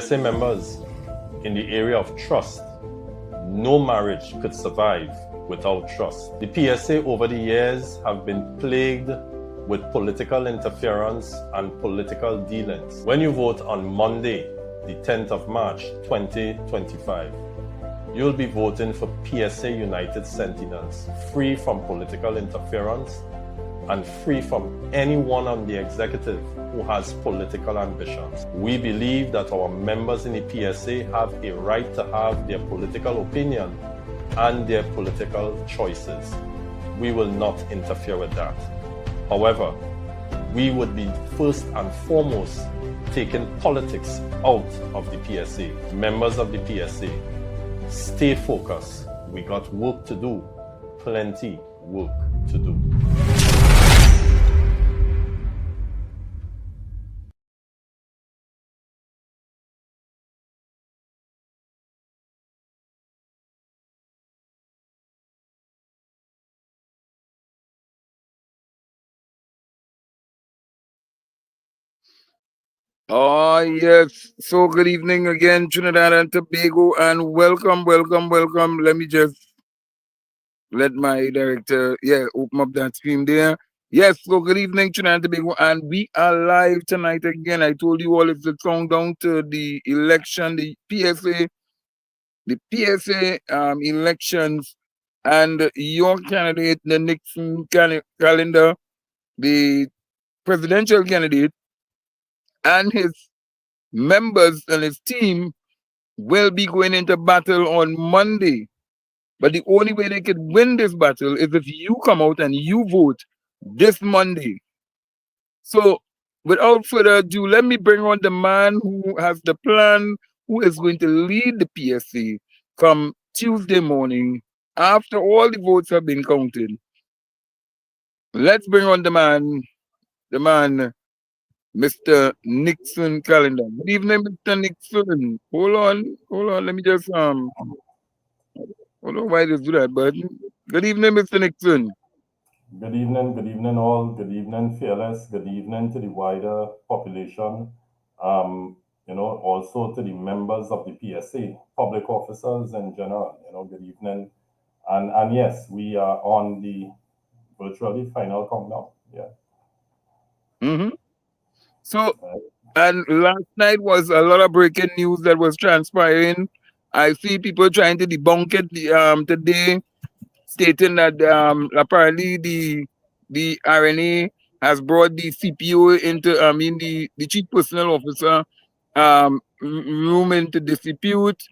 PSA members, in the area of trust, no marriage could survive without trust. The PSA over the years have been plagued with political interference and political dealings. When you vote on Monday, the 10th of March 2025, you'll be voting for PSA United Sentinels, free from political interference and free from anyone on the executive who has political ambitions. We believe that our members in the PSA have a right to have their political opinion and their political choices. We will not interfere with that. However, we would be first and foremost taking politics out of the PSA. Members of the PSA, stay focused. We got work to do, plenty work to do. Oh, yes. So, good evening again, Trinidad and Tobago, and welcome. Let me just let my director, open up that stream there. Yes, so good evening, Trinidad and Tobago, and we are live tonight again. I told you all it's the countdown to the election, the PSA elections, and your candidate, the Nixon calendar, the presidential candidate, and his members and his team will be going into battle on Monday. But the only way they could win this battle is if you come out and you vote this Monday. So without further ado, let me bring on the man who has the plan, who is going to lead the PSA come Tuesday morning after all the votes have been counted. Let's bring on the man, Mr. Nixon Calendar. Good evening, Mr. Nixon. Hold on. Let me just hold on. Why did you do that, bud? Good evening, Mr. Nixon. Good evening all. Good evening, Fearless. Good evening to the wider population. Also to the members of the PSA, public officers in general. Good evening. And yes, we are on the virtually final countdown. Yeah. Mm-hmm. So, and last night was a lot of breaking news that was transpiring. I see people trying to debunk it today, stating that apparently the RNA has brought the CPO into, the chief personnel officer room into dispute.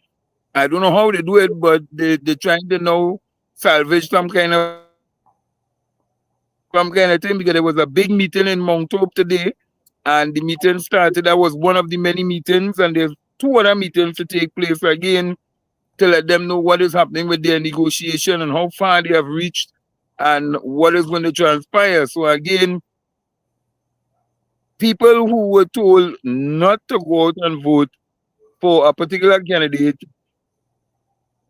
I don't know how they do it, but they're trying to now salvage some kind of thing, because there was a big meeting in Mount Hope today, and the meeting started. That was one of the many meetings, and there's two other meetings to take place again to let them know what is happening with their negotiation and how far they have reached and what is going to transpire. So again, people who were told not to go out and vote for a particular candidate,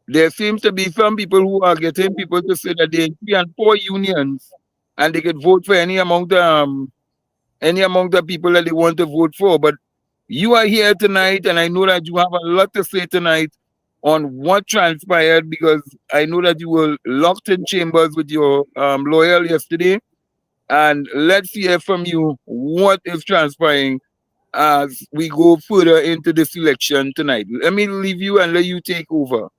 there seems to be some people who are getting people to say that they're in 3 and 4 unions and they could vote for any amount of people that they want to vote for. But you are here tonight, and I know that you have a lot to say tonight on what transpired, because I know that you were locked in chambers with your lawyer yesterday. And let's hear from you what is transpiring as we go further into this election tonight. Let me leave you and let you take over.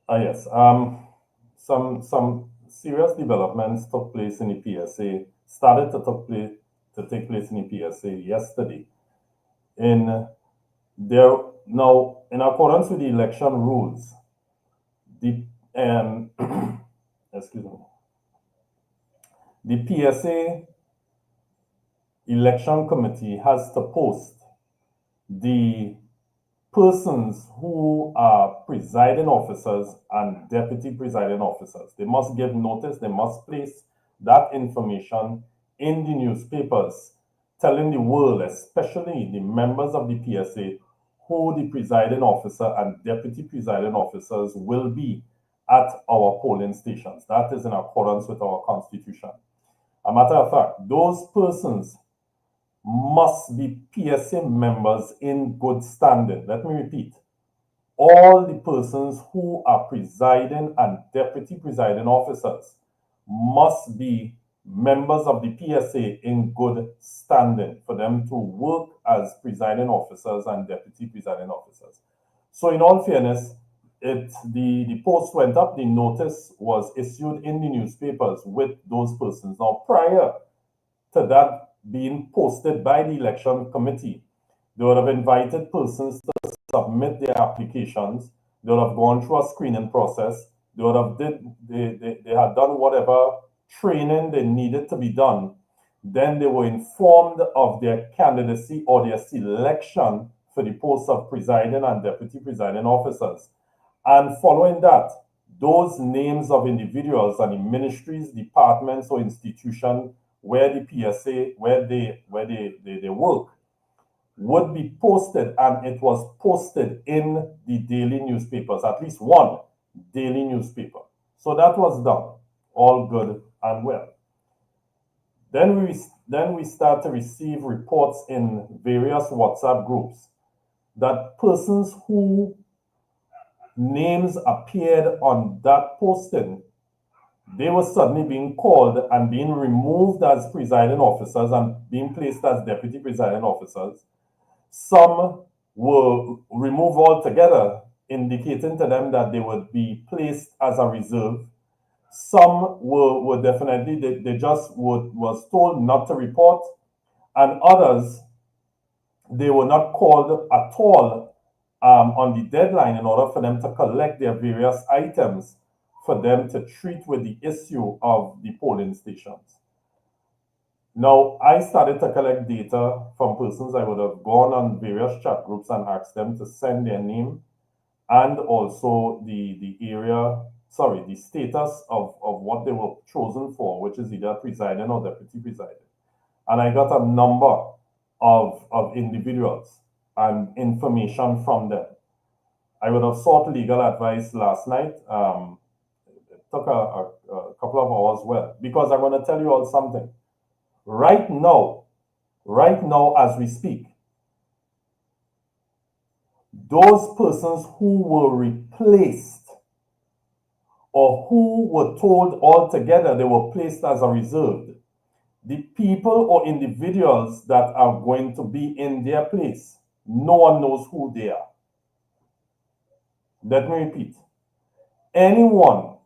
Yes. Some serious developments took place in the PSA. Started to take place in the PSA yesterday. In accordance with the election rules, the excuse me, the PSA election committee has to post the persons who are presiding officers and deputy presiding officers. They must give notice, they must place that information in the newspapers, telling the world, especially the members of the PSA, who the presiding officer and deputy presiding officers will be at our polling stations. That is in accordance with our constitution. A matter of fact, those persons must be PSA members in good standing. Let me repeat. All the persons who are presiding and deputy presiding officers must be members of the PSA in good standing for them to work as presiding officers and deputy presiding officers. So in all fairness, the post went up, the notice was issued in the newspapers with those persons. Now, prior to that being posted by the election committee, they would have invited persons to submit their applications. They would have gone through a screening process. They would have they had done whatever training they needed to be done. Then they were informed of their candidacy or their selection for the posts of presiding and deputy presiding officers. And following that, those names of individuals and the ministries, departments, or institutions where the PSA, where they work, would be posted, and it was posted in the daily newspapers, at least one daily newspaper. So that was done, all good and well. Then we start to receive reports in various WhatsApp groups that persons who names appeared on that posting, they were suddenly being called and being removed as presiding officers and being placed as deputy presiding officers. Some were removed altogether, indicating to them that they would be placed as a reserve. Some were definitely, they just was told not to report, and others, they were not called at all on the deadline in order for them to collect their various items for them to treat with the issue of the polling stations. Now, I started to collect data from persons. I would have gone on various chat groups and asked them to send their name and also the area, sorry, the status of what they were chosen for, which is either presiding or deputy presiding. And I got a number of individuals and information from them. I would have sought legal advice last night. It took a couple of hours, well, because I'm going to tell you all something. Right now, as we speak, those persons who were replaced or who were told altogether they were placed as a reserve, the people or individuals that are going to be in their place, no one knows who they are. Let me repeat. Anyone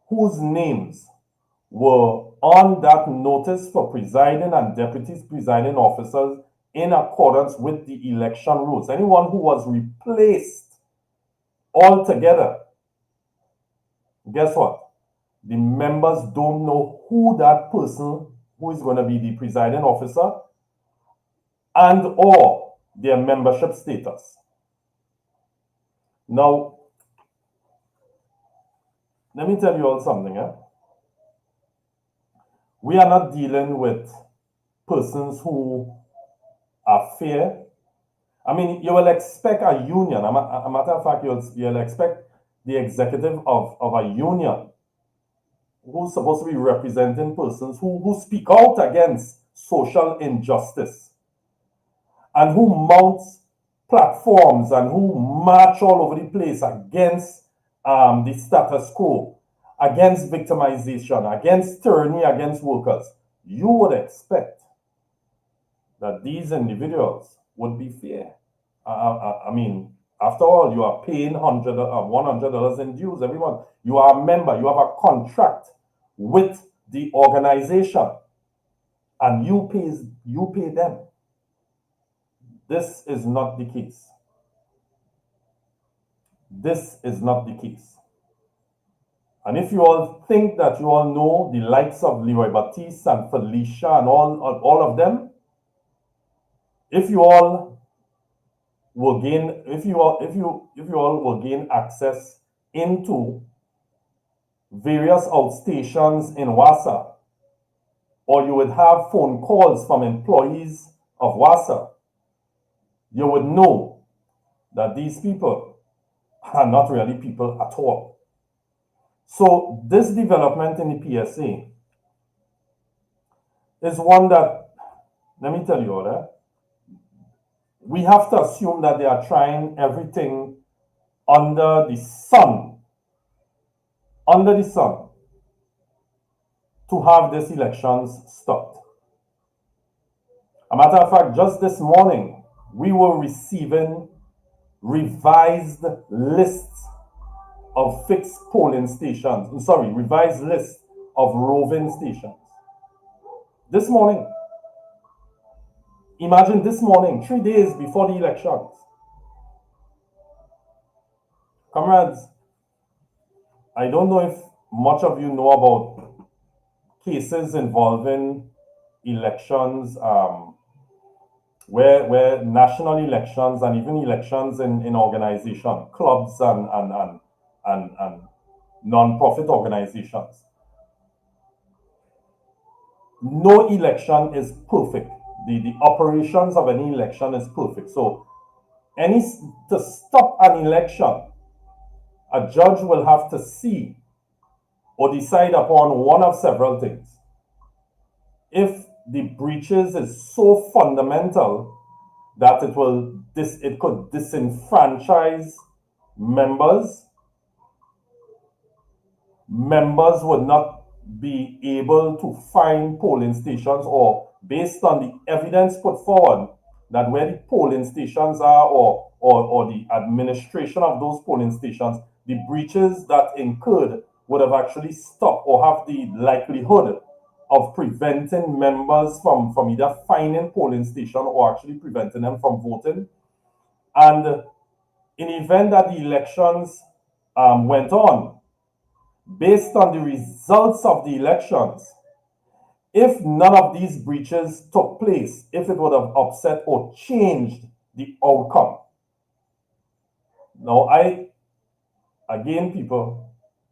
whose names were on that notice for presiding and deputy presiding officers in accordance with the election rules, anyone who was replaced altogether, guess what? The members don't know who that person who is going to be the presiding officer and or their membership status. Now, let me tell you all something. We are not dealing with persons who are fair. I mean, you will expect a union. A matter of fact, you'll expect the executive of a union who's supposed to be representing persons who speak out against social injustice and who mounts platforms and who march all over the place against the status quo, against victimization, against tyranny, against workers. You would expect that these individuals would be fair. I mean, after all, you are paying $100 in dues every month. You are a member. You have a contract with the organization, and you pay them. This is not the case. This is not the case. And if you all think that you all know the likes of Leroy Baptiste and Felicia and all of them, if you all will gain, if you all will gain access into various outstations in WASA, or you would have phone calls from employees of WASA, you would know that these people are not really people at all. So this development in the PSA is one that let me tell you all that. We have to assume that they are trying everything under the sun, to have these elections stopped. A matter of fact, just this morning, we were receiving revised lists of fixed polling stations. Sorry, revised lists of roving stations. This morning. Imagine this morning, 3 days before the elections. Comrades, I don't know if much of you know about cases involving elections, where national elections and even elections in organization, clubs and non-profit organizations. No election is perfect. The operations of any election is perfect. So to stop an election, a judge will have to see or decide upon one of several things. If the breaches is so fundamental that it could disenfranchise members would not be able to find polling stations, or based on the evidence put forward that where the polling stations are or the administration of those polling stations, the breaches that incurred would have actually stopped or have the likelihood of preventing members from either finding polling station or actually preventing them from voting. And in the event that the elections went on, based on the results of the elections, if none of these breaches took place, if it would have upset or changed the outcome. Now, again, people,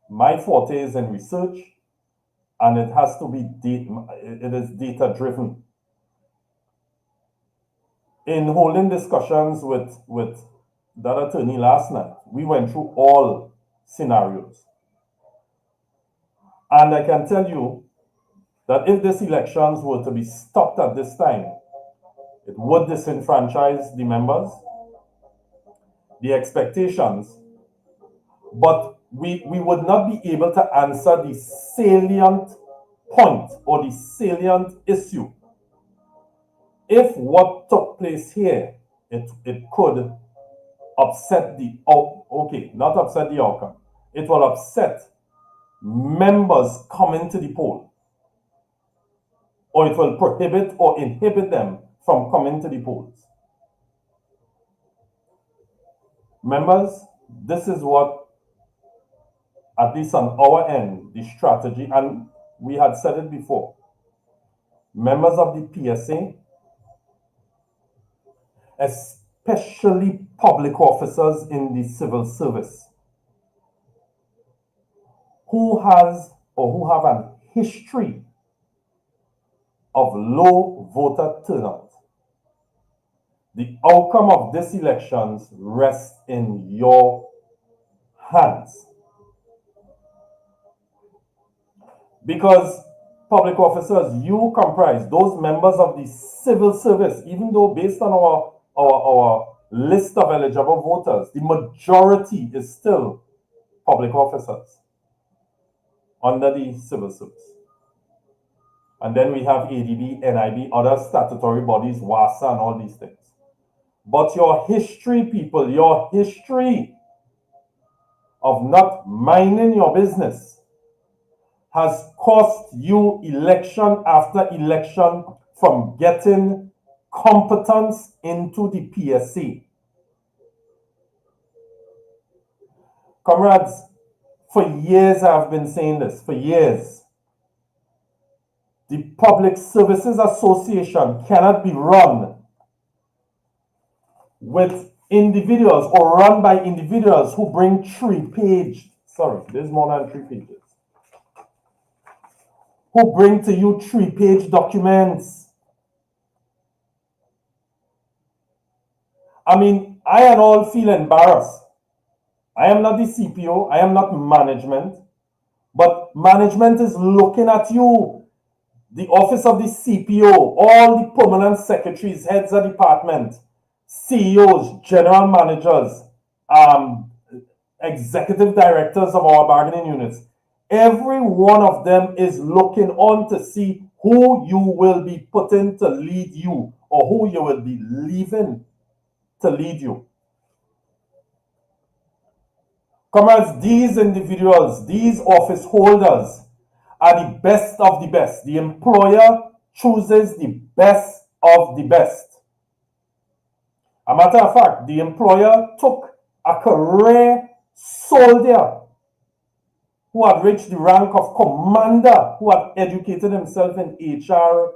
my forte is in research, and it has to be it is data driven. In holding discussions with that attorney last night, we went through all scenarios. And I can tell you that if these elections were to be stopped at this time, it would disenfranchise the members, the expectations, but we would not be able to answer the salient point or the salient issue. If what took place here, it could upset not upset the outcome. It will upset members coming to the poll, or it will prohibit or inhibit them from coming to the polls. Members, this is what, at least on our end, the strategy, and we had said it before. Members of the PSA, especially public officers in the civil service, who have a history of low voter turnout, the outcome of these elections rests in your hands. Because public officers, you comprise those members of the civil service, even though based on our list of eligible voters, the majority is still public officers under the civil service. And then we have ADB, NIB, other statutory bodies, WASA, and all these things. But your history, people, your history of not minding your business has cost you election after election from getting competence into the PSA. Comrades, for years I've been saying this, for years. The Public Services Association cannot be run with individuals or run by individuals who bring there's more than 3 pages. Who bring to you 3-page documents. I mean, I and all feel embarrassed. I am not the CPO, I am not management, but management is looking at you. the office of the CPO, all the permanent secretaries, heads of department, CEOs, general managers, executive directors of our bargaining units, every one of them is looking on to see who you will be putting to lead you or who you will be leaving to lead you. Comrades, these individuals, these office holders are the best of the best. The employer chooses the best of the best. A matter of fact, the employer took a career soldier who had reached the rank of commander, who had educated himself in HR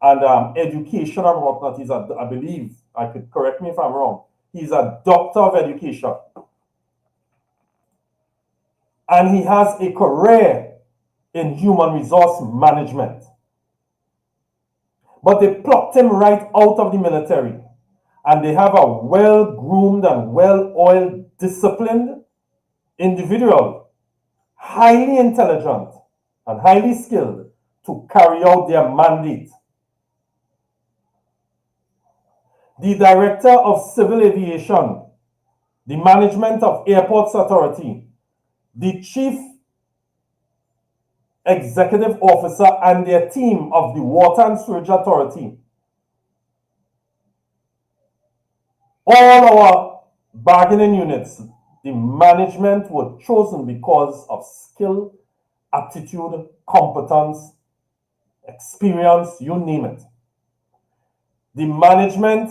and education and whatnot. He's I believe, I could correct me if I'm wrong, he's a doctor of education. And he has a career in human resource management. But they plucked him right out of the military. And they have a well-groomed and well-oiled, disciplined individual, highly intelligent and highly skilled to carry out their mandate. The Director of Civil Aviation, the Management of Airports Authority, the Chief Executive Officer and their team of the Water and Sewage Authority, all our bargaining units, the management were chosen because of skill, aptitude, competence, experience, you name it. The management,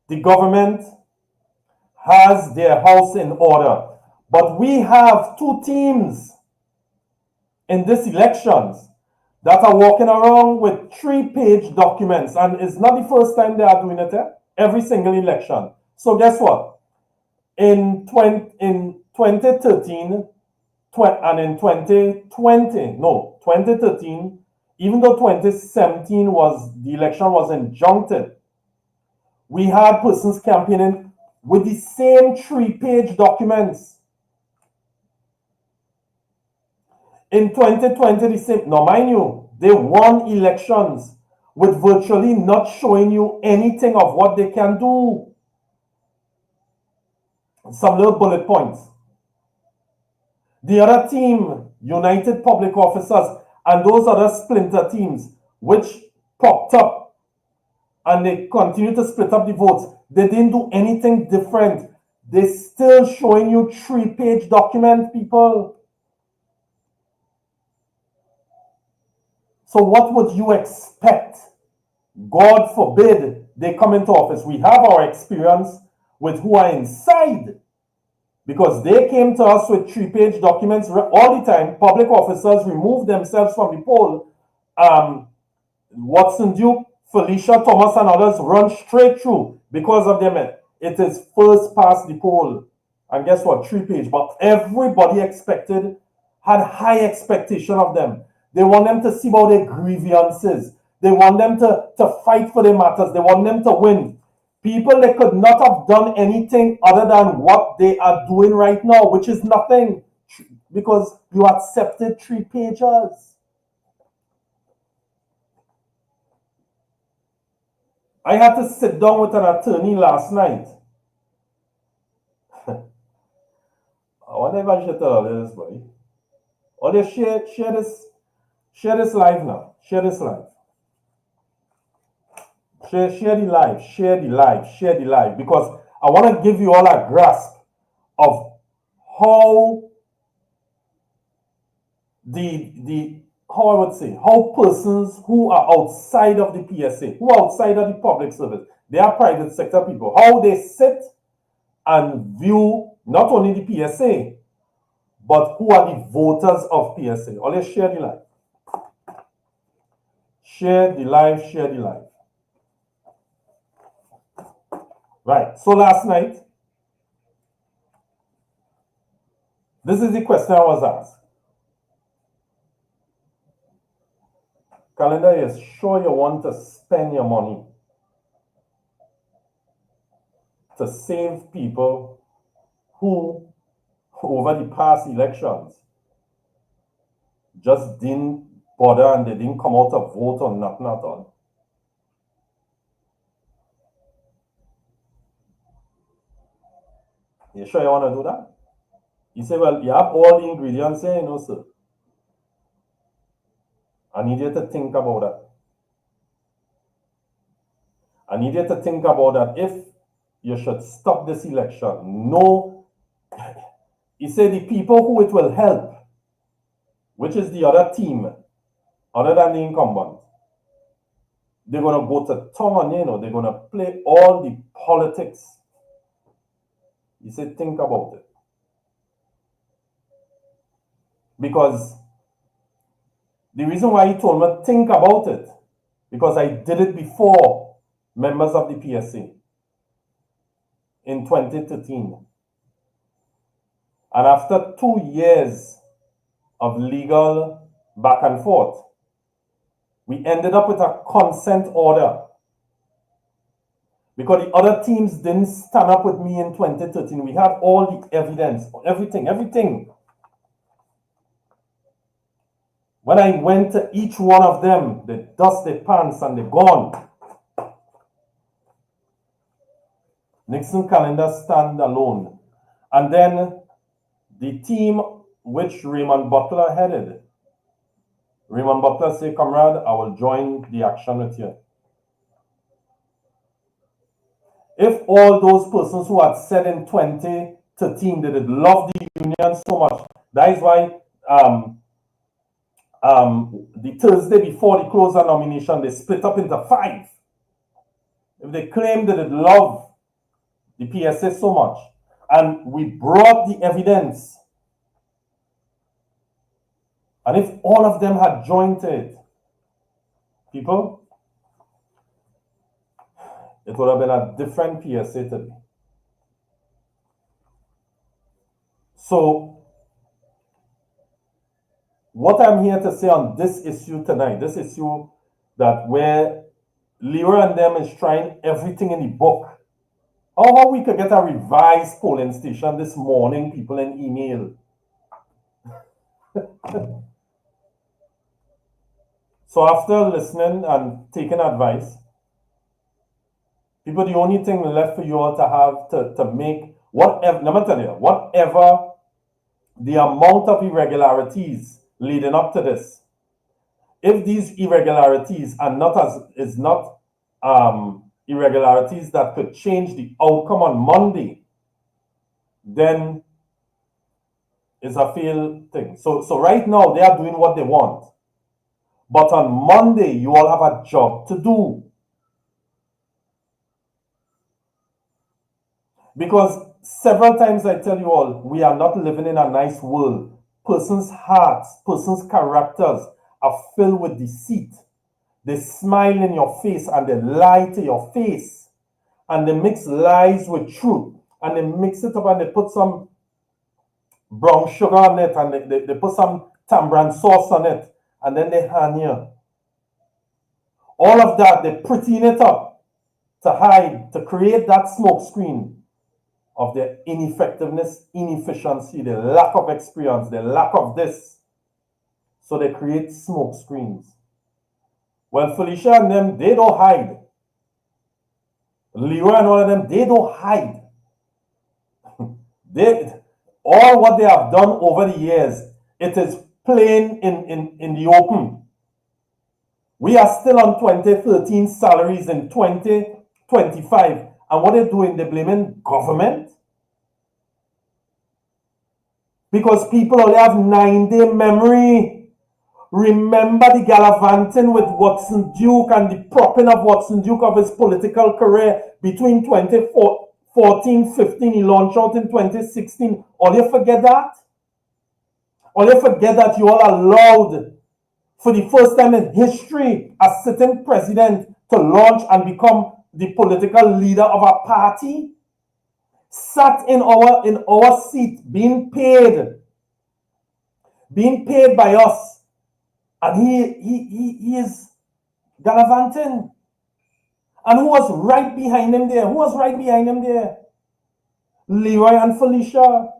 the government has their house in order. But we have two teams in these elections that are walking around with 3-page documents. And it's not the first time they are doing it, every single election. So guess what? In 2013 and in 2013, even though 2017 the election was injuncted, we had persons campaigning with the same 3-page documents. In 2020, the same. Now, mind you, they won elections with virtually not showing you anything of what they can do. Some little bullet points. The other team, United Public Officers, and those other splinter teams, which popped up and they continue to split up the votes, they didn't do anything different. They're still showing you 3-page document, people. So what would you expect? God forbid they come into office. We have our experience with who are inside, because they came to us with 3-page documents all the time. Public officers removed themselves from the poll. Watson Duke, Felicia Thomas, and others run straight through because of them. It is first past the poll. And guess what? 3-page. But everybody had high expectation of them. They want them to see about their grievances. They want them to fight for their matters. They want them to win. People, they could not have done anything other than what they are doing right now, which is nothing, because you accepted 3 pages. I had to sit down with an attorney last night. I wonder if I should tell this, boy. Or they share this live now. Share this live. Share the live, because I want to give you all a grasp of how how persons who are outside of the PSA, who are outside of the public service, they are private sector people, how they sit and view not only the PSA, but who are the voters of PSA. Or let's share the live. Share the live. Right, so last night, this is the question I was asked. Calendar, is sure you want to spend your money to save people who, over the past elections, just didn't bother and they didn't come out to vote or nothing at all. You sure you want to do that? You say, well, you have all the ingredients here, sir. I need you to think about that. I need you to think about that. If you should stop this election, no, he said the people who it will help, which is the other team, other than the incumbent, they're going to go to town, they're going to play all the politics. He said, think about it. Because the reason why he told me think about it, because I did it before members of the PSA in 2013. And after 2 years of legal back and forth, we ended up with a consent order. Because the other teams didn't stand up with me in 2013. We had all the evidence, everything. When I went to each one of them, they dust their pants and they're gone. Nixon calendar stand alone. And then the team which Raymond Butler headed, Raymond Butler said, comrade, I will join the action with you. If all those persons who had said in 2013 that they love the union so much, that is why the Thursday before the closer nomination, they split up into 5. If they claim that they love the PSA so much, and we brought the evidence, and if all of them had joined it, people, it would have been a different PSA today. So, what I'm here to say on this issue tonight, this issue that where Leroy and them is trying everything in the book, how we could get a revised polling station this morning, people in email. So after listening and taking advice, people, the only thing left for you all to have to make whatever, let me tell you, whatever the amount of irregularities leading up to this, if these irregularities are not irregularities that could change the outcome on Monday, then it's a failed thing. So right now they are doing what they want. But on Monday, you all have a job to do. Because several times I tell you all, we are not living in a nice world. Persons' hearts, persons' characters are filled with deceit. They smile in your face and they lie to your face. And they mix lies with truth. And they mix it up and they put some brown sugar on it and they put some tamarind sauce on it. And then they hand you. All of that, they prettying it up to hide, to create that smoke screen of their ineffectiveness, inefficiency, their lack of experience, their lack of this. So they create smoke screens. Well, Felicia and them, they don't hide. Leroy and all of them, they don't hide. All what they have done over the years, it is plain in the open. We are still on 2013 salaries in 2025. And what they're doing, they're blaming government. Because people only have 9-day memory. Remember the gallivanting with Watson Duke and the propping of Watson Duke of his political career between 2014-15. He launched out in 2016. All you forget that? All you forget that you all allowed, for the first time in history, a sitting president to launch and become the political leader of a party, sat in our seat, being paid by us, and he is gallivanting. And who was right behind him there? Leroy and Felicia.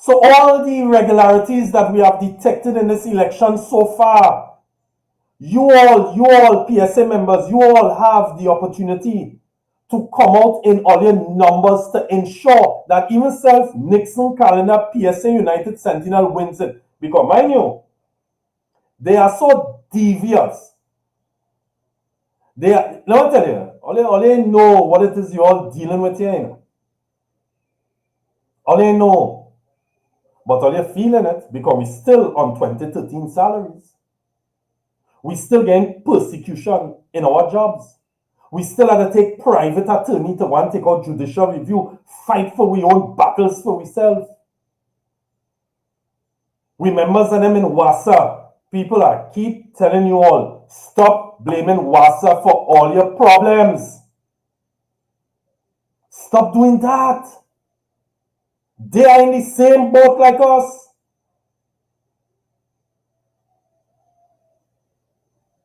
So all the irregularities that we have detected in this election so far, you all PSA members, you all have the opportunity to come out in all your numbers to ensure that even self Nixon calendar PSA United Sentinel wins it. Because mind you, they are so devious. Let me tell you, all they know what it is you're dealing with here. You know? All they know. But all you're feeling it because we're still on 2013 salaries. We still getting persecution in our jobs. We still have to take private attorney to one take out judicial review, fight for we own battles for ourselves. We members of them in WASA, people are keep telling you all, stop blaming WASA for all your problems. Stop doing that. They are in the same boat like us.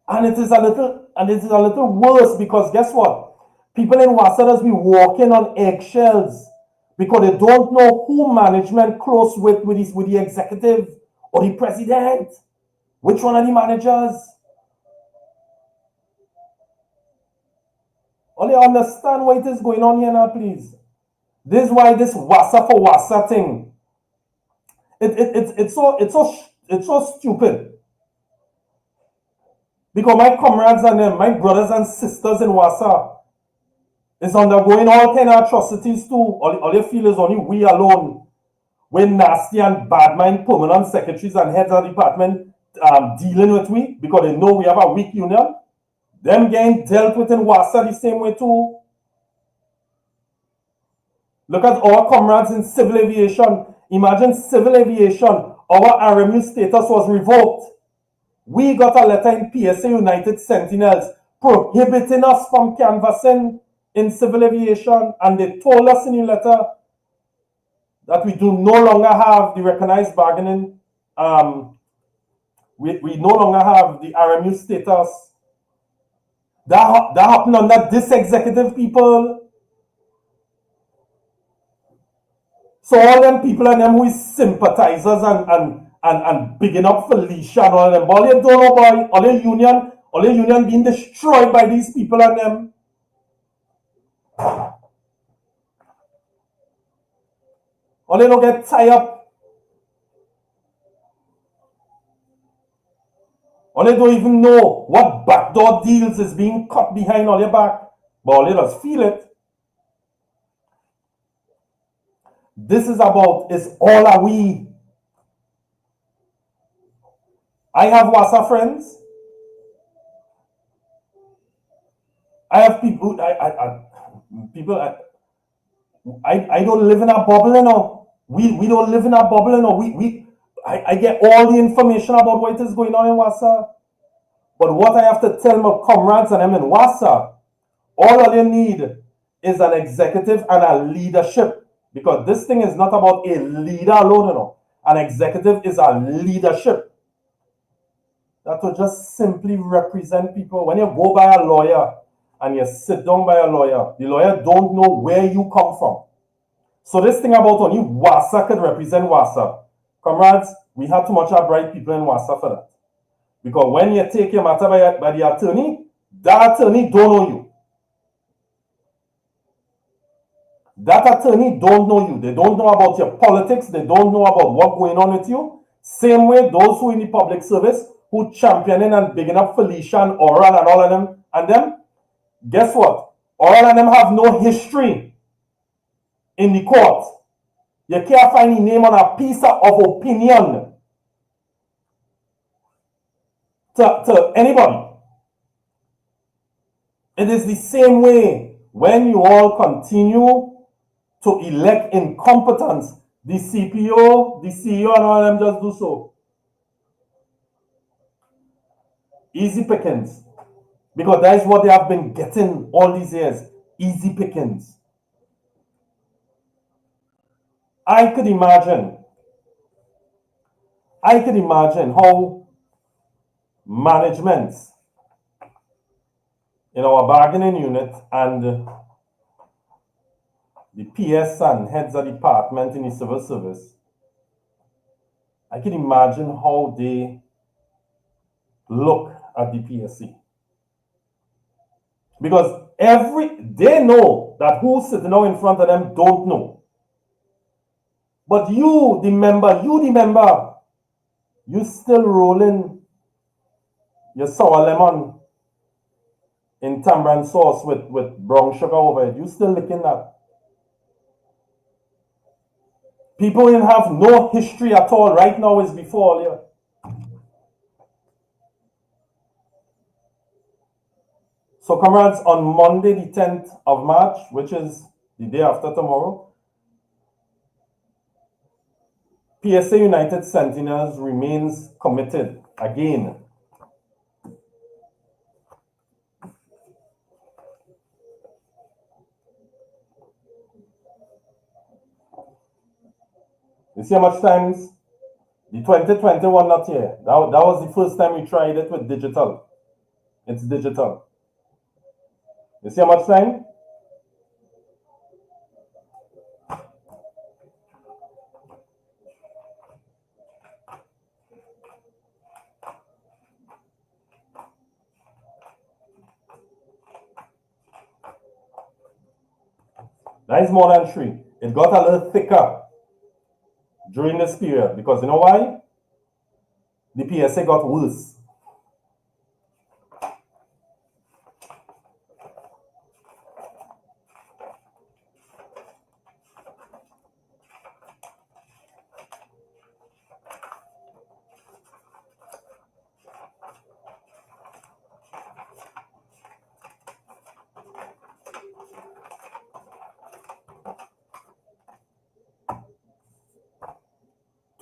And it is a little worse because guess what? People in WASA be walking on eggshells because they don't know who management close with the executive or the president. Which one are the managers? Only understand what is going on here now, please. This is why this WASA for WASA thing. It's so stupid. Because my comrades and them, my brothers and sisters in WASA is undergoing all kind of atrocities too. All you feel is only we alone. We're nasty and bad mind permanent secretaries and heads of department dealing with we because they know we have a weak union. Them getting dealt with in WASA the same way too. Look at our comrades in civil aviation. Imagine civil aviation, our RMU status was revoked. We got a letter in PSA United Sentinels prohibiting us from canvassing in civil aviation, and they told us in the letter that we do no longer have the recognized bargaining. We no longer have the RMU status. That happened under this executive, people. So all them people and them who is sympathizers and bigging up Felicia and all them, all you don't know, boy, all your union being destroyed by these people and them. All they don't get tied up. All they don't even know what backdoor deals is being cut behind all your back. But all they just feel it. This is about, is all are we. I have WASA friends. I have people, I don't live in a bubble, you know. We don't live in a bubble, you know. I get all the information about what is going on in WASA. But what I have to tell my comrades and them in WASA, all you need is an executive and a leadership. Because this thing is not about a leader alone, you know. An executive is a leadership. That will just simply represent people. When you go by a lawyer and you sit down by a lawyer, the lawyer don't know where you come from. So this thing about only WASA could represent WASA. Comrades, we have too much bright people in WASA for that. Because when you take your matter by the attorney, that attorney don't know you. That attorney don't know you. They don't know about your politics. They don't know about what's going on with you. Same way, those who in the public service, who championing and bigging up Felicia and Oral and all of them, guess what? All of them have no history in the court. You can't find the name on a piece of opinion to anybody. It is the same way when you all continue to elect incompetence. The CPO, the CEO, and all of them just do so. Easy pickings. Because that is what they have been getting all these years. Easy pickings. I could imagine how management in our bargaining unit and the PS and heads of department in the civil service I can imagine how they look at the PSA. Because they know that who's sitting out in front of them don't know. But you, the member, you still rolling your sour lemon in tamarind sauce with brown sugar over it. You still licking that. People who have no history at all right now is before all here. So comrades, on Monday the 10th of March, which is the day after tomorrow, PSA United Sentinels remains committed again You see how much times? The 2021 not here. That was the first time we tried it with digital. It's digital. You see how much time? That is more than 3. It got a little thicker during this period because you know why? The PSA got worse.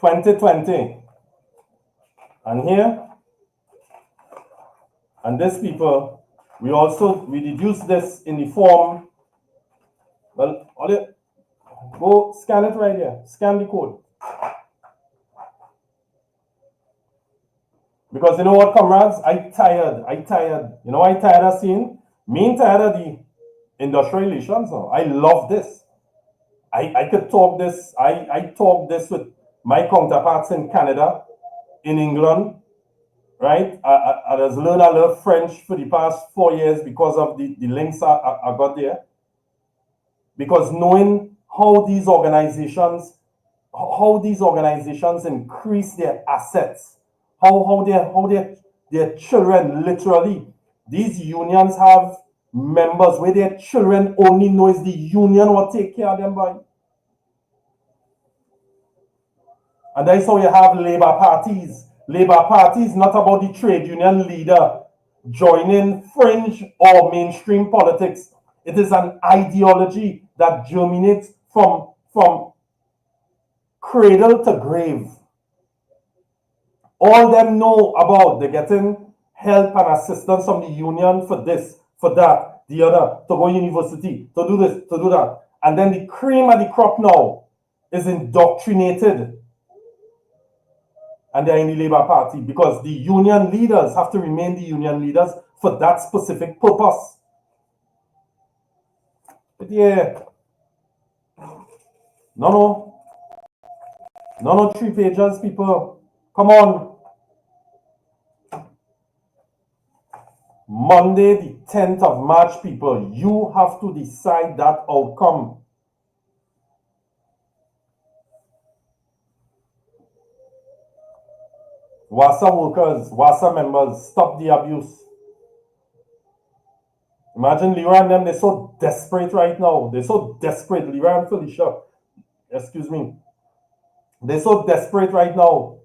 $20.20. And here, and this people, we deduce this in the form, well, go scan it right here, scan the code. Because you know what, comrades, I tired. You know I tired of seeing? Me tired of the industrial relations now. I love this. I could talk this, I talk this with my counterparts in Canada, in England, right? I just learned a little French for the past 4 years because of the links I got there. Because knowing how these organizations increase their assets, how their children, literally, these unions have members where their children only know is the union will take care of them by. And that's how you have labor parties. Labor parties not about the trade union leader joining fringe or mainstream politics. It is an ideology that germinates from cradle to grave. All them know about, they're getting help and assistance from the union for this, for that, the other, to go university, to do this, to do that. And then the cream of the crop now is indoctrinated. And they're in the Labour Party because the union leaders have to remain the union leaders for that specific purpose. But yeah, no 3 pages, people. Come on. Monday, the 10th of March, people. You have to decide that outcome. WASA workers, WASA members, stop the abuse. Imagine Leroy and them, they're so desperate right now. They're so desperate. Leroy and Felicia, excuse me. They're so desperate right now.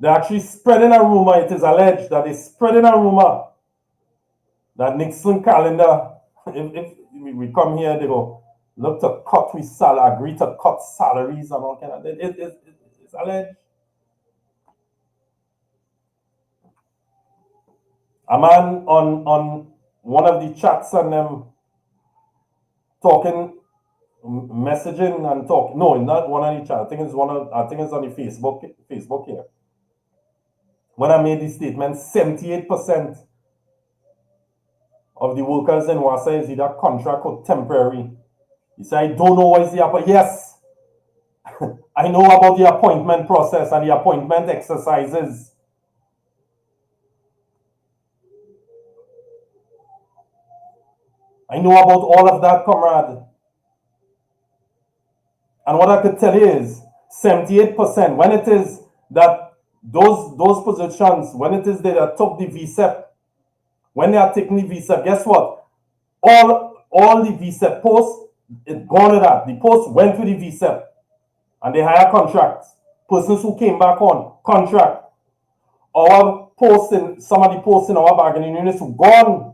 They're actually spreading a rumor. It is alleged that they're spreading a rumor that Nixon calendar, if we come here, they go, look to cut with salary, agree to cut salaries and all kind of it's alleged. A man on one of the chats and them talking, messaging and talking. No, not one of the chats. I think it's on the Facebook here. When I made this statement, 78% of the workers in WASA is either contract or temporary. He said, I don't know what is the upper. Yes, I know about the appointment process and the appointment exercises. I know about all of that, comrade. And what I could tell you is 78%, when it is that those positions, when it is they that took the VSEP, when they are taking the VSEP, guess what? All the VSEP posts, it gone to that. The post went to the VSEP and they hire contracts. Persons who came back on contract. Our posting, some of the posts in our bargaining units who gone.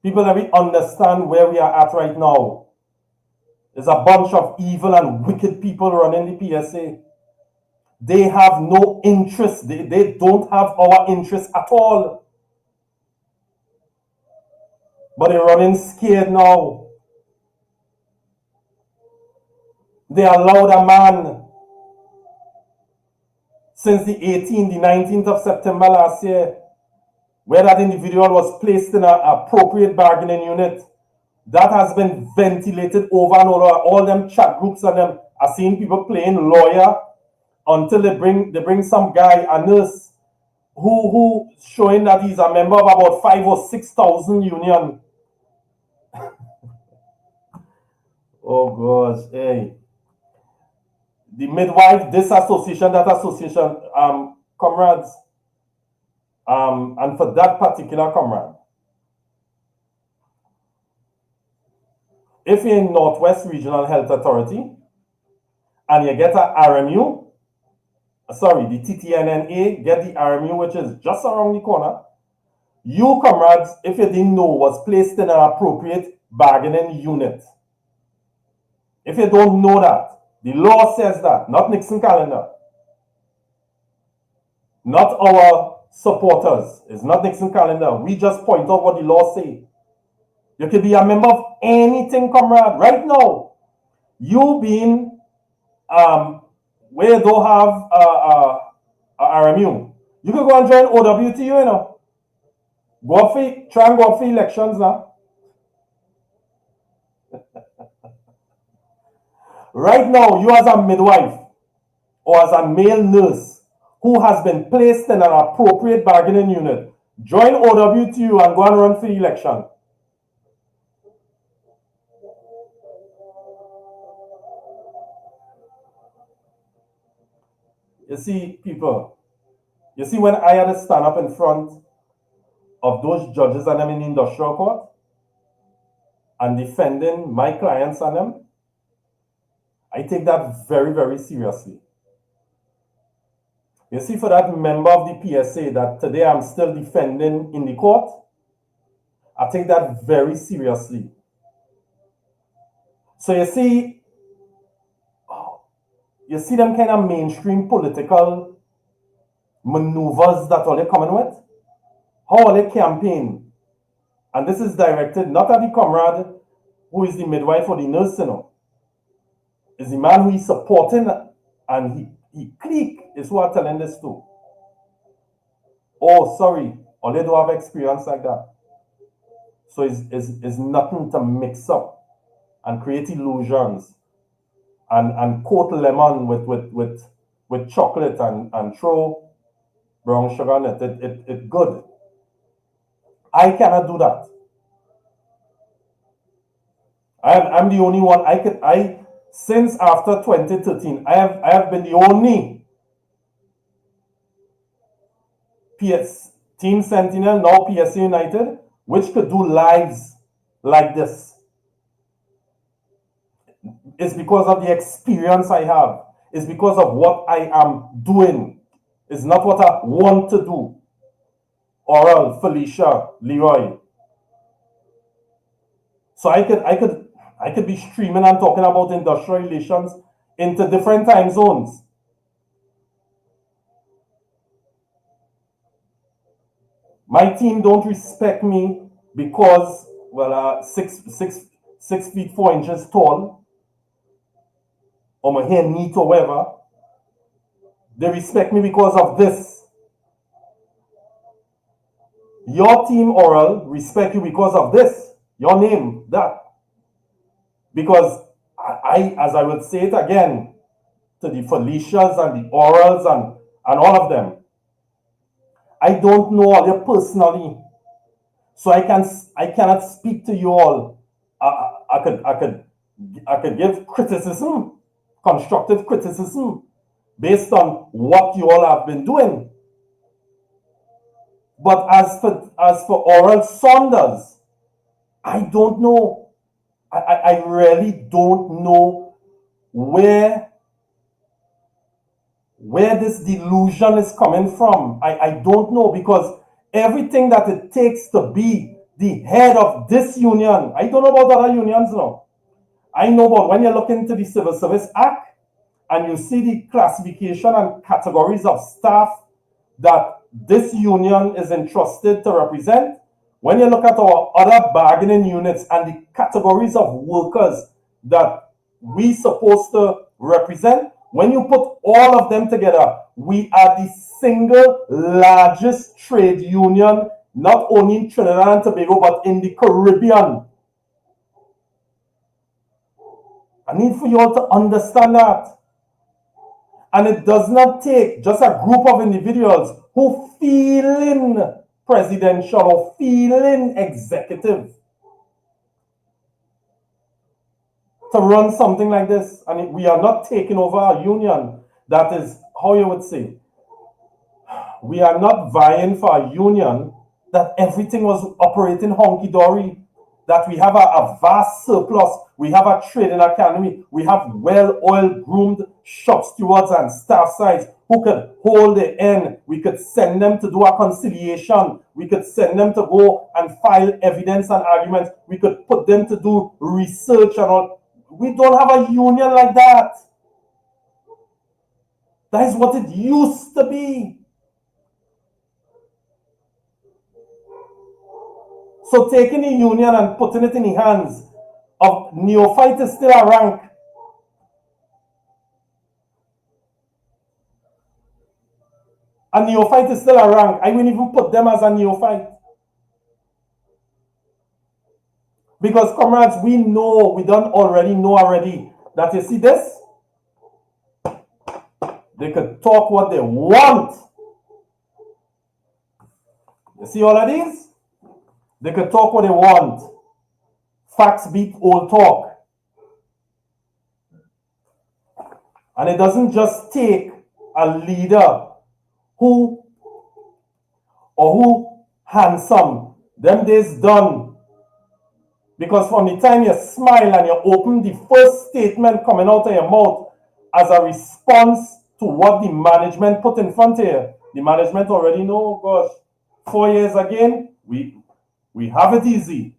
People that we understand where we are at right now. There's a bunch of evil and wicked people running the PSA. They have no interest. They don't have our interest at all. But they're running scared now. They allowed a man since the 18th, the 19th of September last year, where that individual was placed in an appropriate bargaining unit. That has been ventilated over and over. All them chat groups and them are seeing people playing lawyer until they bring some guy, a nurse, who showing that he's a member of about 5,000 or 6,000 union. Oh gosh, hey. The midwife, this association, that association, comrades, and for that particular comrade, if you're in Northwest Regional Health Authority and you get a RMU, sorry, the TTNNA, get the RMU, which is just around the corner, you, comrades, if you didn't know, was placed in an appropriate bargaining unit. If you don't know that, the law says that, not Nixon calendar. Not our supporters. It's not Nixon calendar. We just point out what the law says. You could be a member of anything, comrade. Right now, you being where you don't have a RMU, you could go and join OWTU, you know. Try and go up for elections now. Right now, you as a midwife or as a male nurse who has been placed in an appropriate bargaining unit, join OWTU and go and run for election. You see, people, you see when I had to stand up in front of those judges and them in the industrial court and defending my clients and them, I take that very, very seriously. You see, for that member of the PSA that today I'm still defending in the court, I take that very seriously. So you see them kind of mainstream political maneuvers that all they're coming with? How all they campaign? And this is directed not at the comrade who is the midwife or the nurse, you know. It's the man who is supporting and he clique is who are telling this to. Oh, sorry, or they don't have experience like that. So it's nothing to mix up and create illusions and coat lemon with chocolate and throw brown sugar on it. It's good. I cannot do that. I'm the only one. Since after 2013, I have been the only Team Sentinel, now PSA United, which could do lives like this. It's because of the experience I have. It's because of what I am doing. It's not what I want to do. Oral, Felicia, Leroy. So I could be streaming and talking about industrial relations into different time zones. My team don't respect me because, well, 6 feet 4 inches tall, or my hair neat or whatever. They respect me because of this. Your team, Oral, respect you because of this. Your name, that. Because as I would say it again, to the Felicias and the Orals and all of them, I don't know all you personally, so I cannot speak to you all. I could give criticism, constructive criticism, based on what you all have been doing. But as for Oral Saunders, I don't know. I really don't know where this delusion is coming from. I don't know, because everything that it takes to be the head of this union, I don't know about other unions now. I know about when you look into the Civil Service Act and you see the classification and categories of staff that this union is entrusted to represent. When you look at our other bargaining units and the categories of workers that we supposed to represent, when you put all of them together, we are the single largest trade union, not only in Trinidad and Tobago, but in the Caribbean. I need for you all to understand that. And it does not take just a group of individuals who feeling presidential or feeling executive to run something like this. And we are not taking over a union that is, how you would say, we are not vying for a union that everything was operating honky-dory, that we have a vast surplus, we have a trading academy, we have well-oiled, groomed shop stewards and staff sides who could hold the end. We could send them to do a conciliation. We could send them to go and file evidence and arguments. We could put them to do research and all. We don't have a union like that. That is what it used to be. So taking the union and putting it in the hands of neophyte is still a rank. A neophyte is still a rank. I wouldn't even put them as a neophyte. Because, comrades, we know, we don't already know already that, you see this? They could talk what they want. You see all of these? They could talk what they want. Facts beat old talk. And it doesn't just take a leader who handsome. Them days done. Because from the time you smile and you open the first statement coming out of your mouth as a response to what the management put in front of you, the management already know, gosh, 4 years again, we have it easy.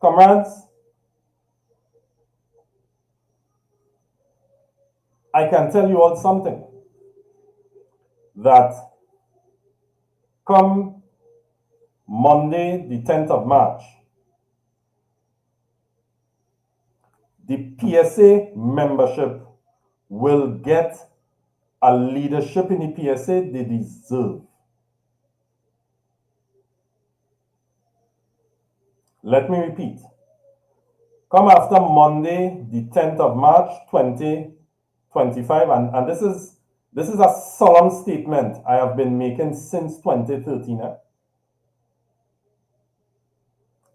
Comrades, I can tell you all something, that come Monday, the 10th of March, the PSA membership will get a leadership in the PSA they deserve. Let me repeat. Come after Monday, the 10th of March, 2025, and this is a solemn statement I have been making since 2013.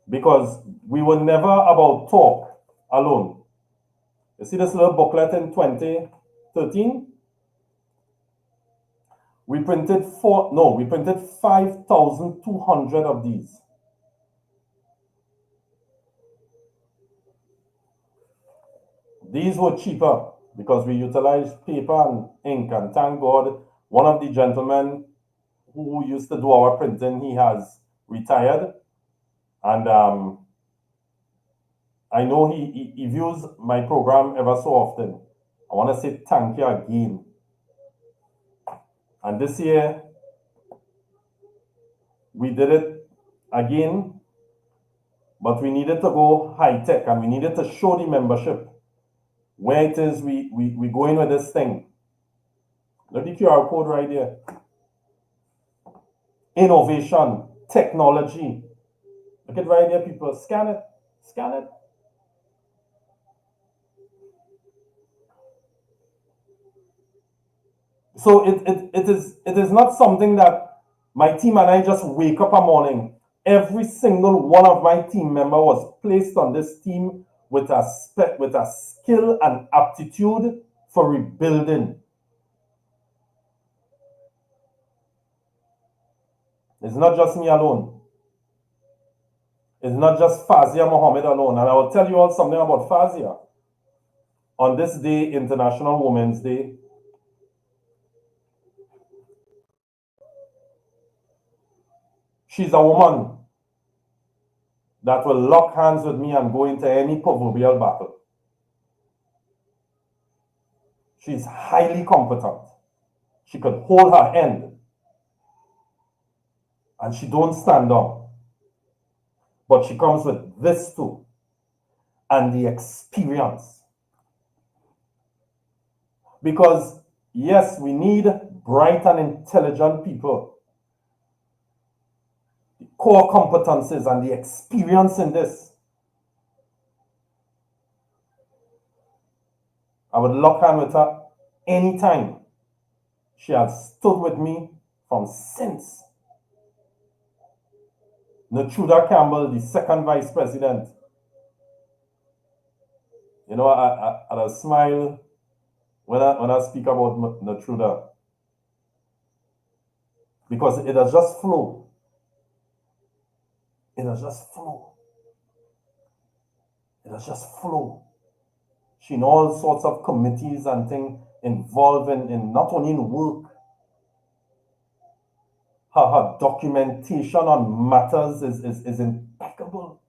Because we were never about talk alone. You see this little booklet in 2013? We printed 5,200 of these. These were cheaper because we utilized paper and ink, and thank God one of the gentlemen who used to do our printing, he has retired, and I know he views my program ever so often. I want to say thank you again. And this year we did it again, but we needed to go high tech, and we needed to show the membership where it is we going with this thing. Look at the QR code right there. Innovation, technology. Look at right there, people. Scan it. Scan it. So it is not something that my team and I just wake up a morning. Every single one of my team member was placed on this team with a skill and aptitude for rebuilding. It's not just me alone. It's not just Fazia Mohammed alone. And I will tell you all something about Fazia. On this day, International Women's Day, she's a woman that will lock hands with me and go into any proverbial battle. She's highly competent. She could hold her end. And she don't stand up. But she comes with this too. And the experience. Because yes, we need bright and intelligent people. The core competencies and the experience in this. I would lock hand with her anytime. She has stood with me from since. Natruda Campbell, the second vice president. You know, I smile when I speak about Natruda. Because it has just flow. It has just flow. It has just flow. She in all sorts of committees and things involved in not only in work. Her documentation on matters is impeccable.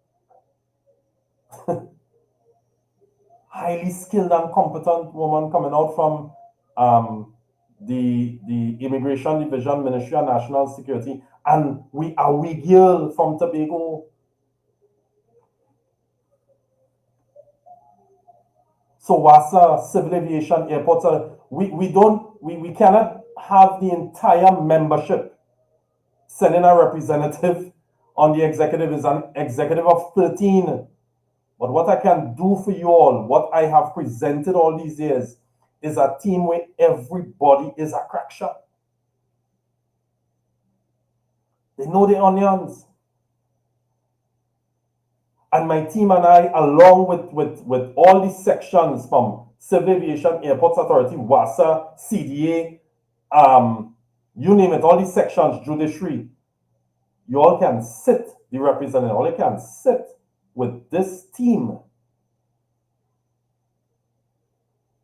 Highly skilled and competent woman coming out from the Immigration Division, Ministry of National Security, and we girl from Tobago. So WASA, Civil Aviation, Airports, we cannot have the entire membership sending a representative on the executive. Is an executive of 13. But what I can do for you all, what I have presented all these years, is a team where everybody is a crack shot. They know the onions. And my team and I, along with all these sections from Civil Aviation, Airports Authority, WASA, CDA, you name it, all these sections, judiciary, you all can sit, the representative, all you can sit with this team,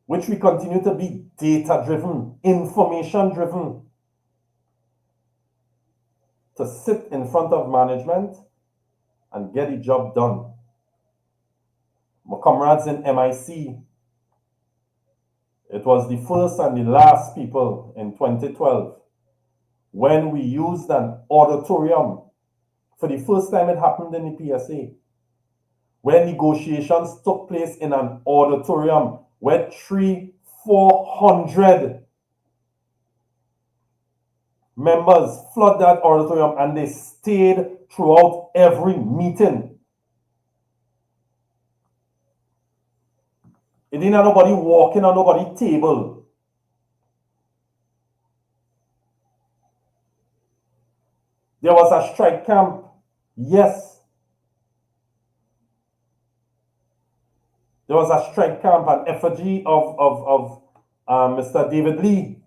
which we continue to be data-driven, information-driven, to sit in front of management and get the job done. My comrades in MIC, it was the first and the last people in 2012 when we used an auditorium. For the first time it happened in the PSA, where negotiations took place in an auditorium where 300-400 members flood that auditorium, and they stayed throughout every meeting. It didn't have nobody walking on nobody's table. There was a strike camp. Yes. There was a strike camp, an effigy of Mr. David Lee.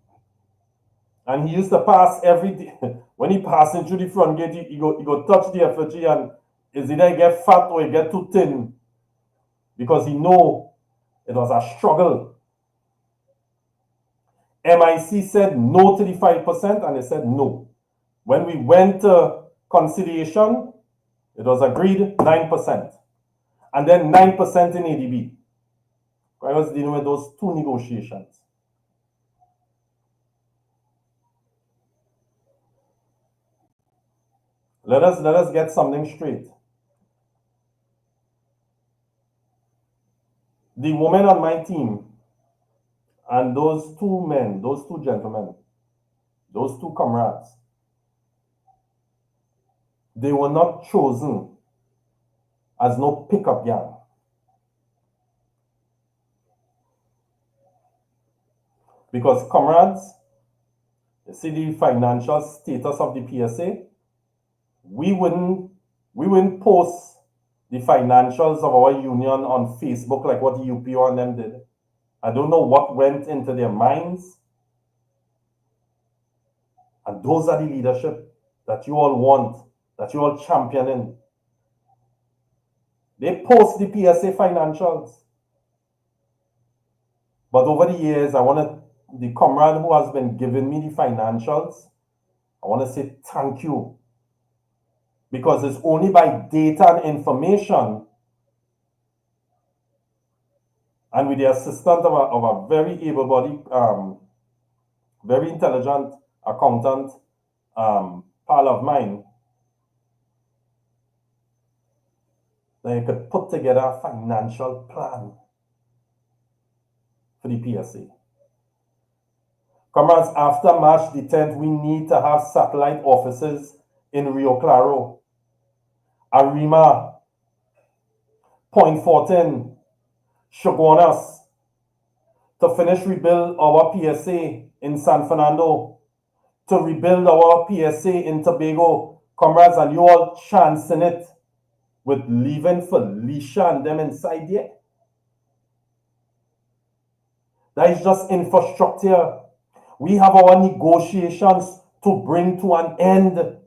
And he used to pass every day. When he passing through the front gate, he go touch the effigy, and is either he get fat or he get too thin. Because he know it was a struggle. MIC said no to the 5%, and they said no. When we went to conciliation, it was agreed 9%. And then 9% in ADB. I was dealing with those two negotiations. Let us get something straight. The women on my team And those two men, those two gentlemen, those two comrades, they were not chosen as no pickup gang. Because comrades, you see the financial status of the PSA, we wouldn't post the financials of our union on Facebook like what the UPO and them did. I don't know what went into their minds. And those are the leadership that you all want, that you all championing. They post the PSA financials. But over the years, the comrade who has been giving me the financials, I want to say thank you. Because it's only by data and information and with the assistance of a very able-bodied, very intelligent accountant, pal of mine, that you could put together a financial plan for the PSA. Comrades, after March the 10th, we need to have satellite offices in Rio Claro, Arima, Point Fortin, Chaguanas, to finish rebuild our PSA in San Fernando, to rebuild our PSA in Tobago. Comrades, and you all chancing it with leaving Felicia and them inside there. That is just infrastructure. We have our negotiations to bring to an end.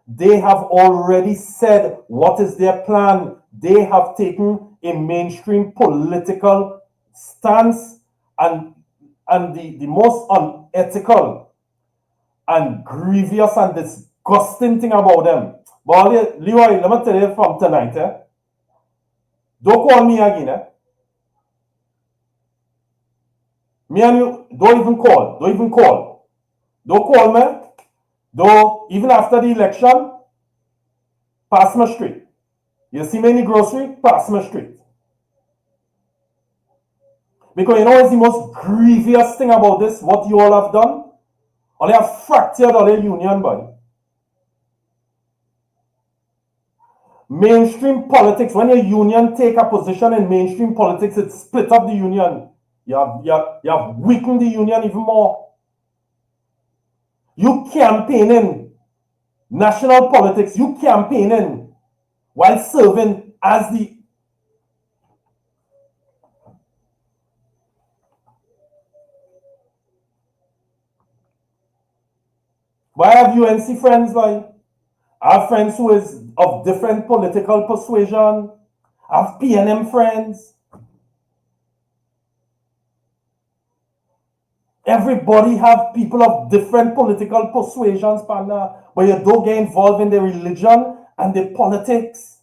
They have already said what is their plan. They have taken a mainstream political stance, and the most unethical and grievous and disgusting thing about them. But Leroy, let me tell you from tonight, don't call me again. Me and you, don't even call. Don't call me. Though, even after the election, pass me straight. You see me in the grocery, pass me straight. Because you know what's the most grievous thing about this, what you all have done? Only have fractured all the union, boy. Mainstream politics, when your union take a position in mainstream politics, it split up the union. You have weakened the union even more. You campaigning national politics, you campaigning while serving as the why have UNC friends, boy? I have friends who is of different political persuasion. I have PNM friends. Everybody have people of different political persuasions, partner, but you don't get involved in the religion and the politics.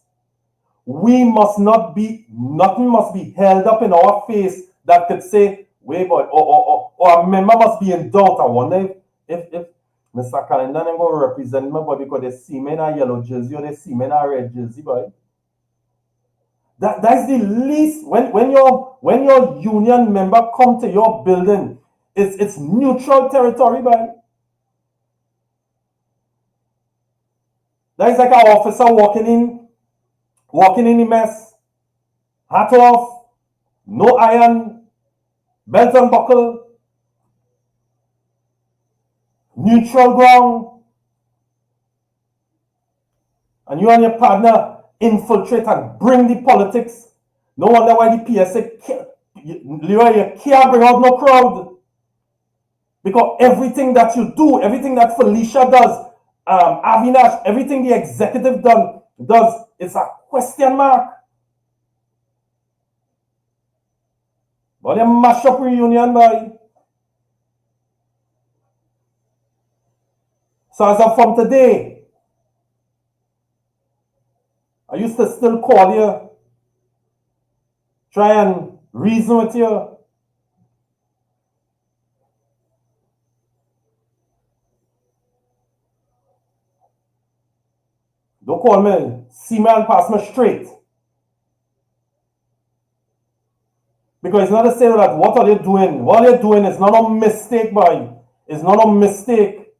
We must not be, nothing must be held up in our face that could say, wait, boy, or a member must be in doubt. I wonder if Mr. Calendar is going to represent me, but because they see me in a yellow jersey or they see me in a red jersey, boy. That's the least, when your union member come to your building, it's neutral territory, boy. That is like an officer walking in the mess, hat off, no iron, belt and buckle, neutral ground, and you and your partner infiltrate and bring the politics. No wonder why the PSA, you can't bring out no crowd. Because everything that you do, everything that Felicia does, Avinash, everything the executive does, it's a question mark. But they mash up reunion, boy. So as of from today, I used to still call you, try and reason with you. Don't call me, see me and pass me straight. Because it's not to say that what are they doing? What they're doing is not a mistake, boy. It's not a mistake.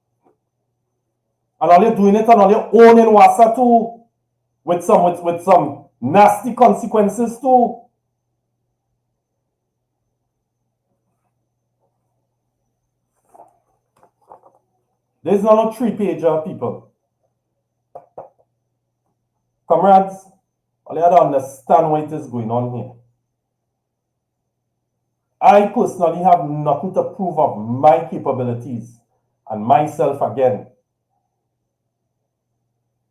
And all you're doing it on your own in Wassa too. With some nasty consequences too. This is not a 3-pager, people. Comrades, all you have to understand what is going on here. I personally have nothing to prove of my capabilities and myself again.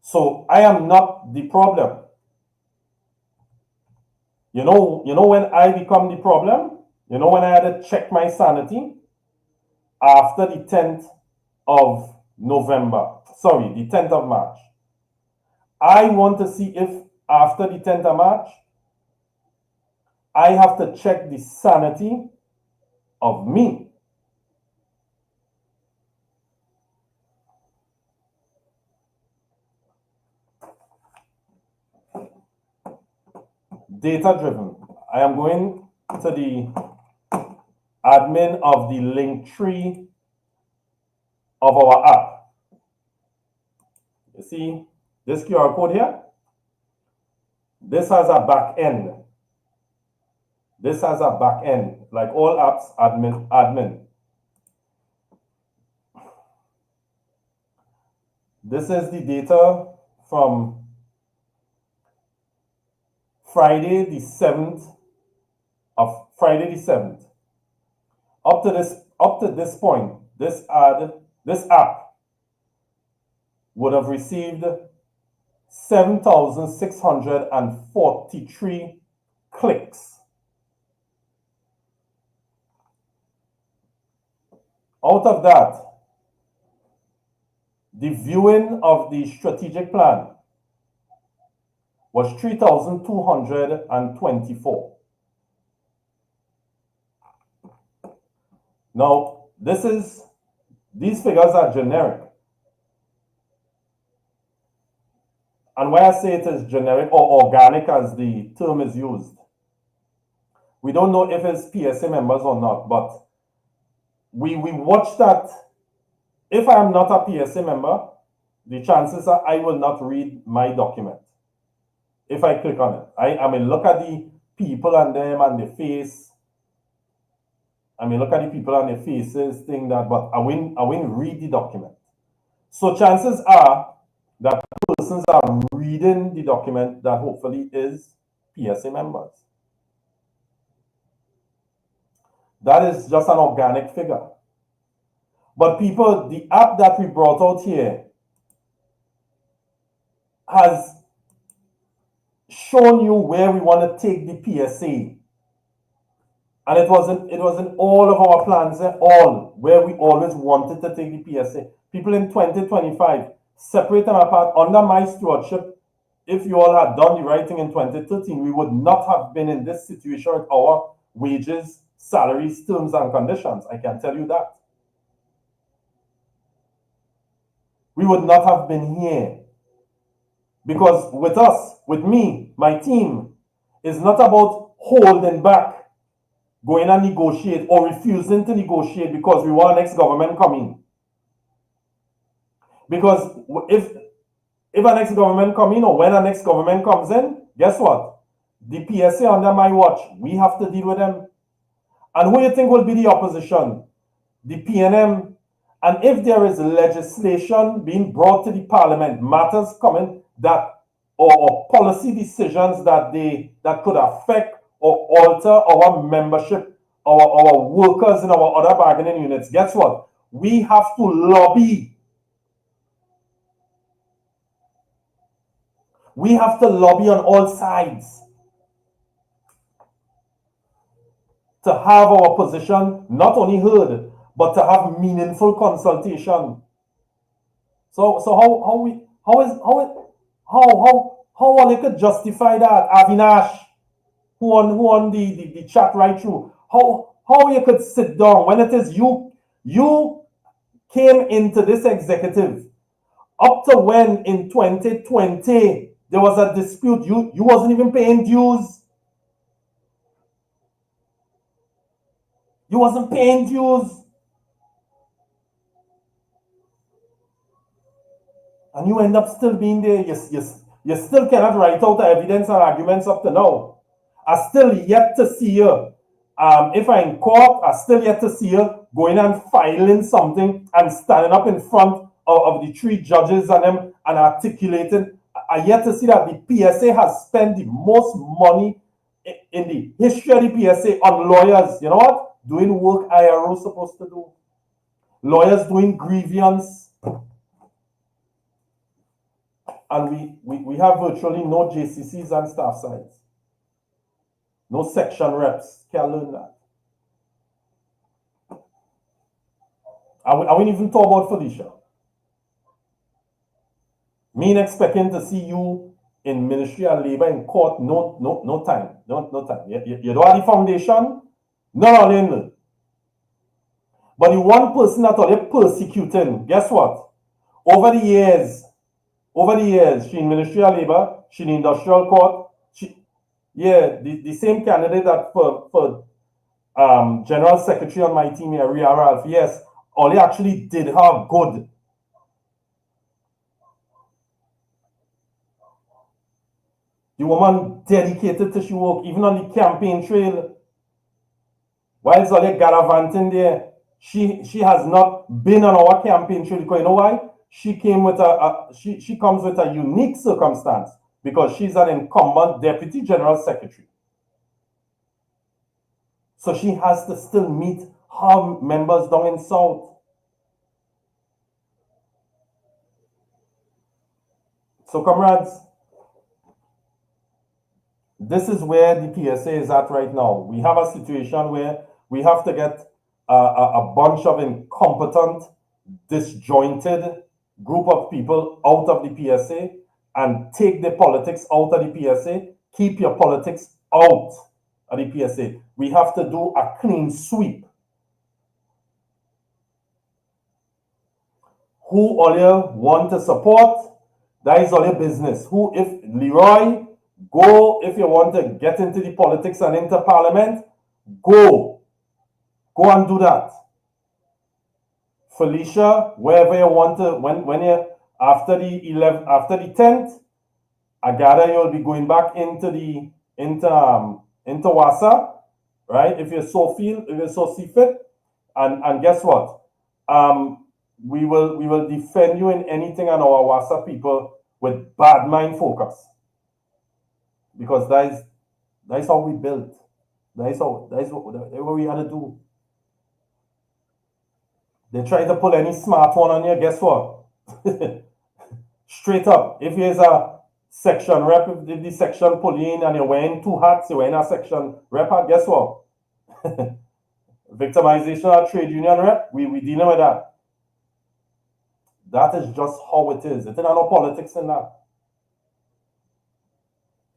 So I am not the problem. You know when I become the problem? You know when I had to check my sanity? After the 10th of November. Sorry, the 10th of March. I want to see if after the 10th of March, I have to check the sanity of me. Data driven. I am going to the admin of the link tree of our app. You see this QR code here? This has a back end. This has a back end, like all apps, admin. This is the data from Friday the 7th. Up to this point, this app would have received 7,643 clicks. Out of that, the viewing of the strategic plan was 3,224. Now, these figures are generic. And why I say it is generic or organic as the term is used, we don't know if it's PSA members or not, but we watch that. If I am not a PSA member, the chances are I will not read my document. If I click on it, I may look at the people and them and their face. I may look at the people and their faces, thing that, but I won't read the document. So chances are that persons are reading the document that hopefully is PSA members. That is just an organic figure. But people, the app that we brought out here has shown you where we want to take the PSA. And it was in all of our plans, all where we always wanted to take the PSA. People in 2025, separate them apart under my stewardship. If you all had done the right thing in 2013, we would not have been in this situation with our wages, salaries, terms, and conditions. I can tell you that. We would not have been here. Because with us, with me, my team, it's not about holding back, going and negotiate or refusing to negotiate because we want next government coming. Because if a next government come in or when a next government comes in, guess what? The PSA under my watch, we have to deal with them. And who you think will be the opposition? The PNM. And if there is legislation being brought to the parliament, matters coming that or policy decisions that could affect or alter our membership, our workers in our other bargaining units, guess what? We have to lobby. We have to lobby on all sides to have our position not only heard, but to have meaningful consultation. So how one could justify that? Avinash, who on the chat right through, how you could sit down when it is you came into this executive up to when in 2020 there was a dispute, you wasn't even paying dues. You wasn't paying dues. And you end up still being there. You still cannot write out the evidence and arguments up to now. I still yet to see you. If I'm in court, I still yet to see you going and filing something and standing up in front of the three judges and them and articulating. I yet to see that the PSA has spent the most money in the history of the PSA on lawyers. You know what? Doing work IRO is supposed to do. Lawyers doing grievance. And we have virtually no JCCs and staff sides. No section reps. Can't learn that. I wouldn't even talk about Felicia. Me expecting to see you in Ministry of Labor in court. No time. No time. You don't have the foundation? No. But the one person that are persecuting, guess what? Over the years, she in Ministry of Labor, she in Industrial Court, the same candidate that for General Secretary on my team here, Ria Ralph, yes, all he actually did her good. The woman dedicated to she work, even on the campaign trail. While Zolly gallivanting there, she has not been on our campaign trail. Because you know why? She came with she comes with a unique circumstance because she's an incumbent Deputy General Secretary. So she has to still meet her members down in South. So comrades, this is where the PSA is at right now. We have a situation where we have to get a bunch of incompetent, disjointed group of people out of the PSA and take the politics out of the PSA. Keep your politics out of the PSA. We have to do a clean sweep. Who all you want to support, that is all your business. Who, if Leroy, go, if you want to get into the politics and into parliament, go and do that. Felicia, wherever you want to, when you after the 10th, I gather you'll be going back into WASA, right? If you so feel, if you so see fit, and guess what? We will defend you in anything on our WASA people with bad mind focus. Because that is how we built. That is what we had to do. They try to pull any smart one on you, guess what? Straight up. If there's a section rep, if the section pull you in and you're wearing two hats, you're wearing a section rep hat, guess what? Victimization of trade union rep, we dealing with that. That is just how it is. It's not no politics in that.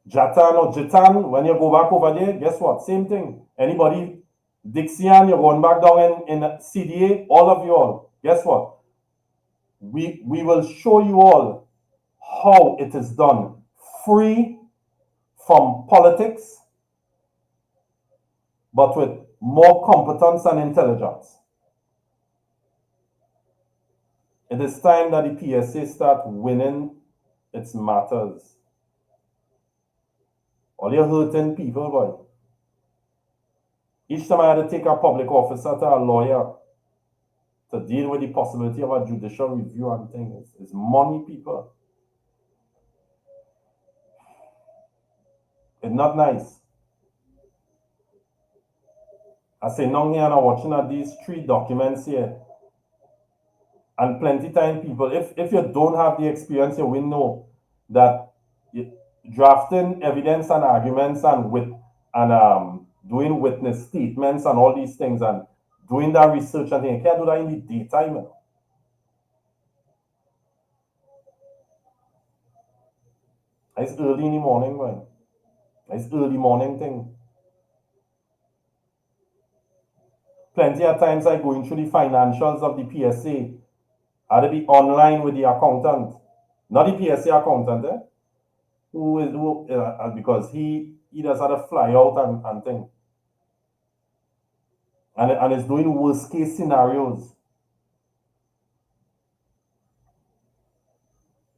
Jatan or Jitan, when you go back over there, guess what? Same thing. Anybody, Dixian, you're going back down in CDA, all of you all. Guess what? We will show you all how it is done. Free from politics, but with more competence and intelligence. It is time that the PSA start winning its matters. All you're hurting people, boy. Each time I had to take a public officer to a lawyer to deal with the possibility of a judicial review and things. It's money, people. It's not nice. I say now here and I'm watching at these 3 documents here. And plenty time people, if you don't have the experience, you will know that drafting evidence and arguments and doing witness statements and all these things and doing that research and things, you can't do that in the daytime. You know? It's early in the morning, man. It's early morning thing. Plenty of times I going through the financials of the PSA. I had to be online with the accountant, not the PSA accountant, because he does have to fly out and thing. and is doing worst case scenarios.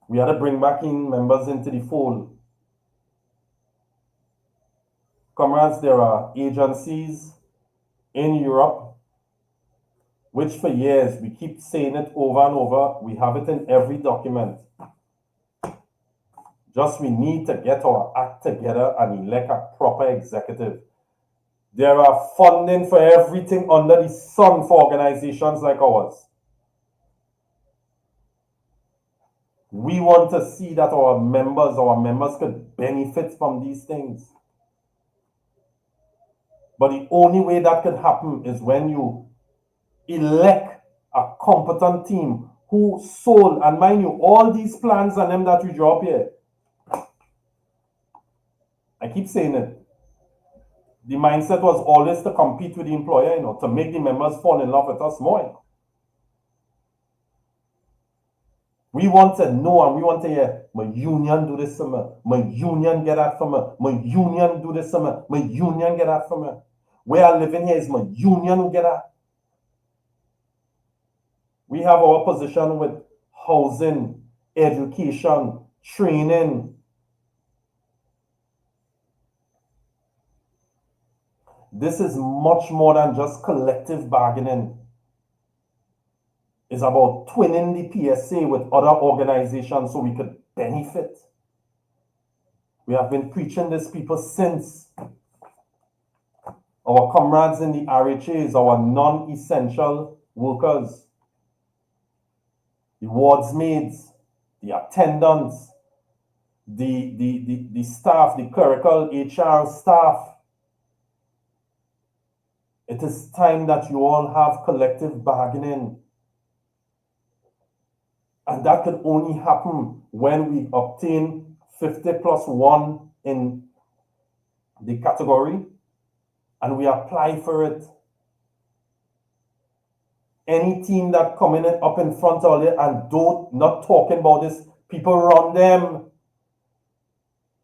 We had to bring back in members into the fold. Comrades, there are agencies in Europe which for years, we keep saying it over and over, we have it in every document. Just we need to get our act together and elect a proper executive. There are funding for everything under the sun for organizations like ours. We want to see that our members could benefit from these things. But the only way that could happen is when you elect a competent team who sold, and mind you, all these plans and them that we draw up here. I keep saying it. The mindset was always to compete with the employer, to make the members fall in love with us more. We want to know and we want to hear, my union do this for me, my union get that for me, my union do this for me, my union get that for me. Where I live in here is my union who get that. We have our position with housing, education, training. This is much more than just collective bargaining. It's about twinning the PSA with other organizations so we could benefit. We have been preaching this, people, since. Our comrades in the RHAs, our non-essential workers, the wardsmaids, the attendants, the staff, the clerical HR staff. It is time that you all have collective bargaining. And that could only happen when we obtain 50+1 in the category and we apply for it. Any team that coming up in front of it and not talking about this, people run them.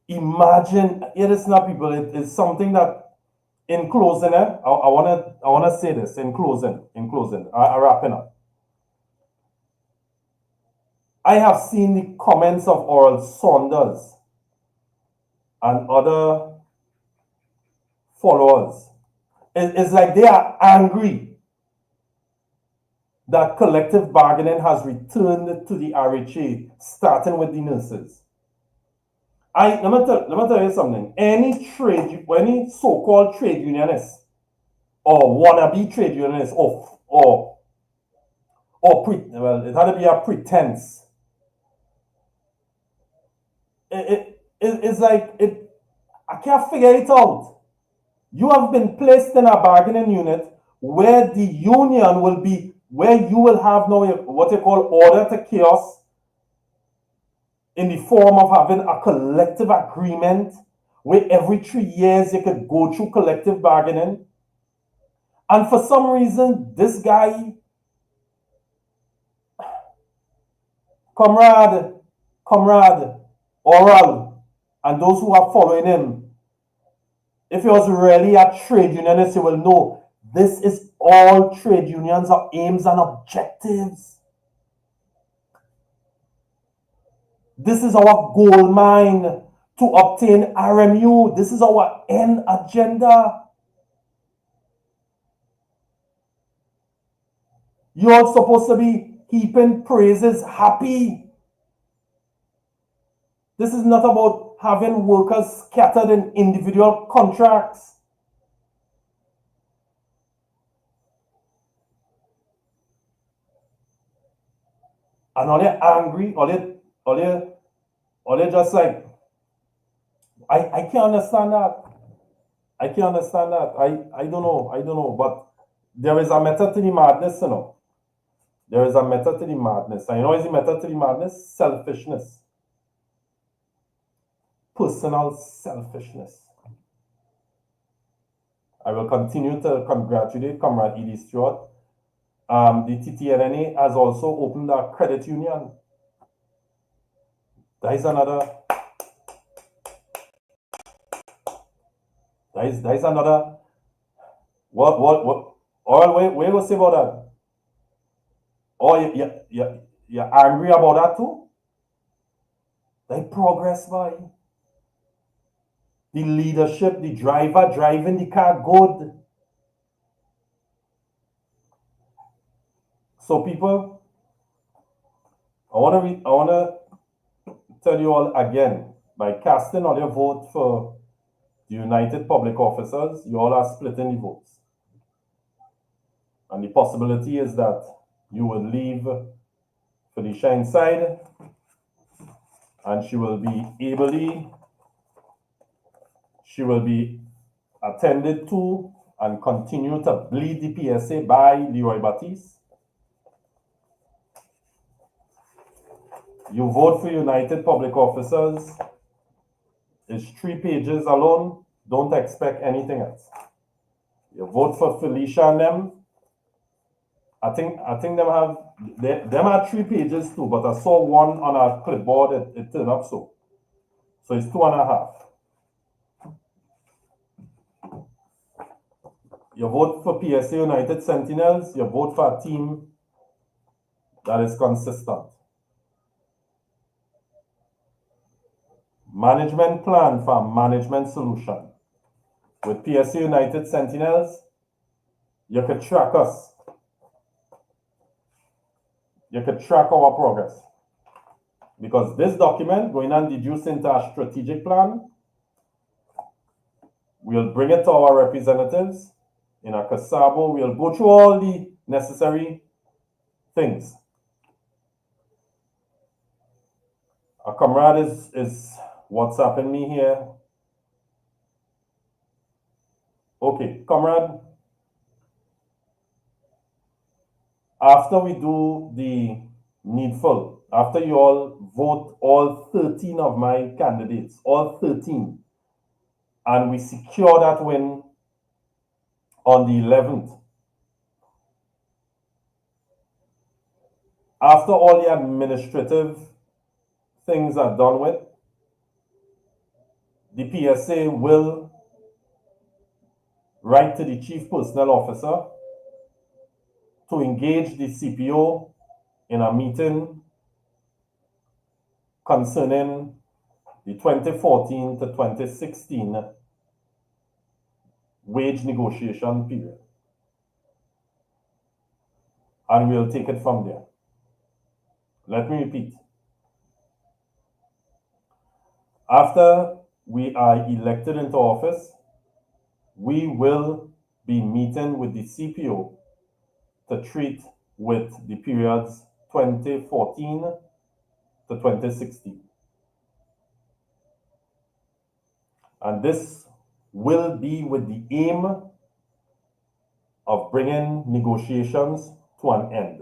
Imagine, it is not people, it is something that, in closing, I wanna say this, in closing, I wrapping up. I have seen the comments of Oral Saunders and other followers. It's like they are angry that collective bargaining has returned to the RHA, starting with the nurses. Let me tell you something. Any so-called trade unionist or wannabe trade unionist well, it had to be a pretense. It's like I can't figure it out. You have been placed in a bargaining unit where the union will be, where you will have now what you call order to chaos in the form of having a collective agreement where every 3 years you could go through collective bargaining. And for some reason, this guy, comrade, Oral, and those who are following him, if he was really a trade unionist, you will know this is all trade unions are aims and objectives. This is our gold mine to obtain RMU. This is our end agenda. You're supposed to be heaping praises, happy. This is not about having workers scattered in individual contracts. And all they're angry, all they're just like, I can't understand that. I can't understand that. I don't know. But there is a method to the madness, There is a method to the madness. And what is the method to the madness? Selfishness. Personal selfishness. I will continue to congratulate Comrade Edie Stewart. The TTNNA has also opened a credit union. That is another. What? All right, what you say about that? Oh, you're angry about that too? Like progress, boy. The leadership, the driver driving the car good. So people, I wanna tell you all again, by casting all your vote for the United Public Officers, you all are splitting the votes. And the possibility is that you will leave Felicia inside and she will be attended to and continue to bleed the PSA by Leroy Baptiste. You vote for United Public Officers. It's 3 pages alone. Don't expect anything else. You vote for Felicia and them. I think them have 3 pages too, but I saw one on our clipboard. It turned up so. So it's 2.5. You vote for PSA United Sentinels. You vote for a team that is consistent. Management plan for management solution. With PSA United Sentinels, you could track us. You could track our progress. Because this document, going and deduce into our strategic plan, we'll bring it to our representatives in a COSABO. We'll go through all the necessary things. A comrade is WhatsApping me here. Okay, comrade. After we do the needful, after you all vote all 13 of my candidates, all 13, and we secure that win on the 11th, after all the administrative things are done with, the PSA will write to the Chief Personnel Officer to engage the CPO in a meeting concerning the 2014 to 2016 wage negotiation period. And we'll take it from there. Let me repeat. After we are elected into office, we will be meeting with the CPO to treat with the periods 2014 to 2016. And this will be with the aim of bringing negotiations to an end.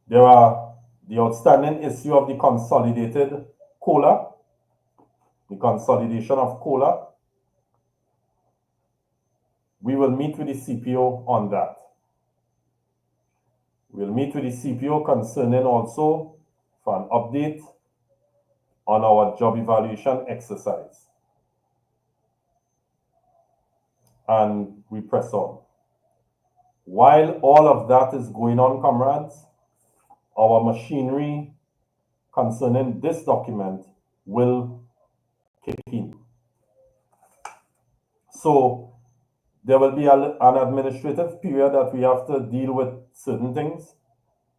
There are the outstanding issue of the consolidated COLA, the consolidation of COLA. We will meet with the CPO on that. We'll meet with the CPO concerning also for an update on our job evaluation exercise. And we press on. While all of that is going on, comrades, our machinery concerning this document will kick in. So there will be an administrative period that we have to deal with certain things.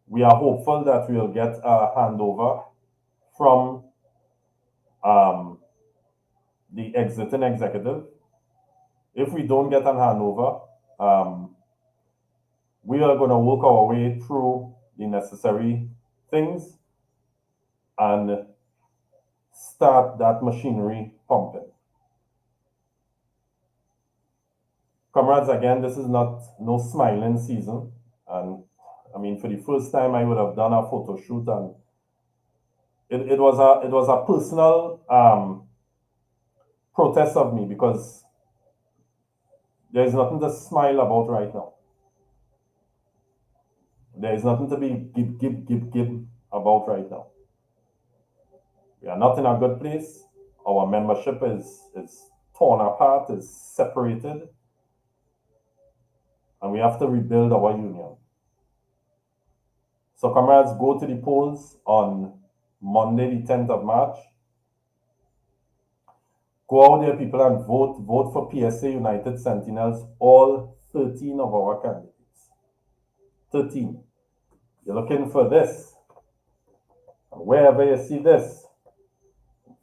We are hopeful that we'll get a handover from the exiting executive. If we don't get an handover, we are going to work our way through the necessary things and start that machinery pumping. Comrades, again, this is no smiling season. And I mean, for the first time, I would have done a photo shoot, and it was a personal protest of me, because there is nothing to smile about right now. There is nothing to be give about right now. We are not in a good place. Our membership is torn apart, is separated. and we have to rebuild our union. So comrades, go to the polls on Monday, the 10th of March. Go out there, people, and vote. Vote for PSA United Sentinels, all 13 of our candidates. 13. You're looking for this. And wherever you see this,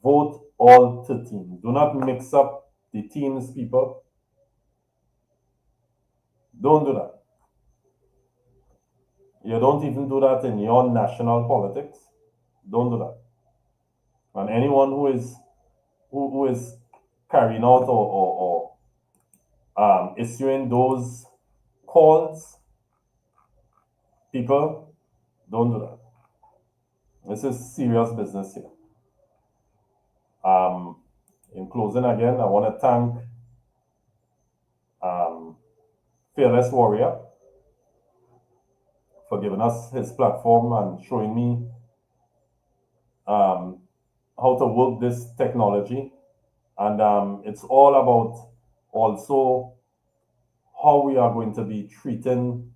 vote all 13. Do not mix up the teams, people. Don't do that. You don't even do that in your national politics. Don't do that. And anyone who is carrying out or issuing those calls, people, don't do that. This is serious business here. In closing, again, I want to thank Fearless Warrior for giving us his platform and showing me how to work this technology. And it's all about also how we are going to be treating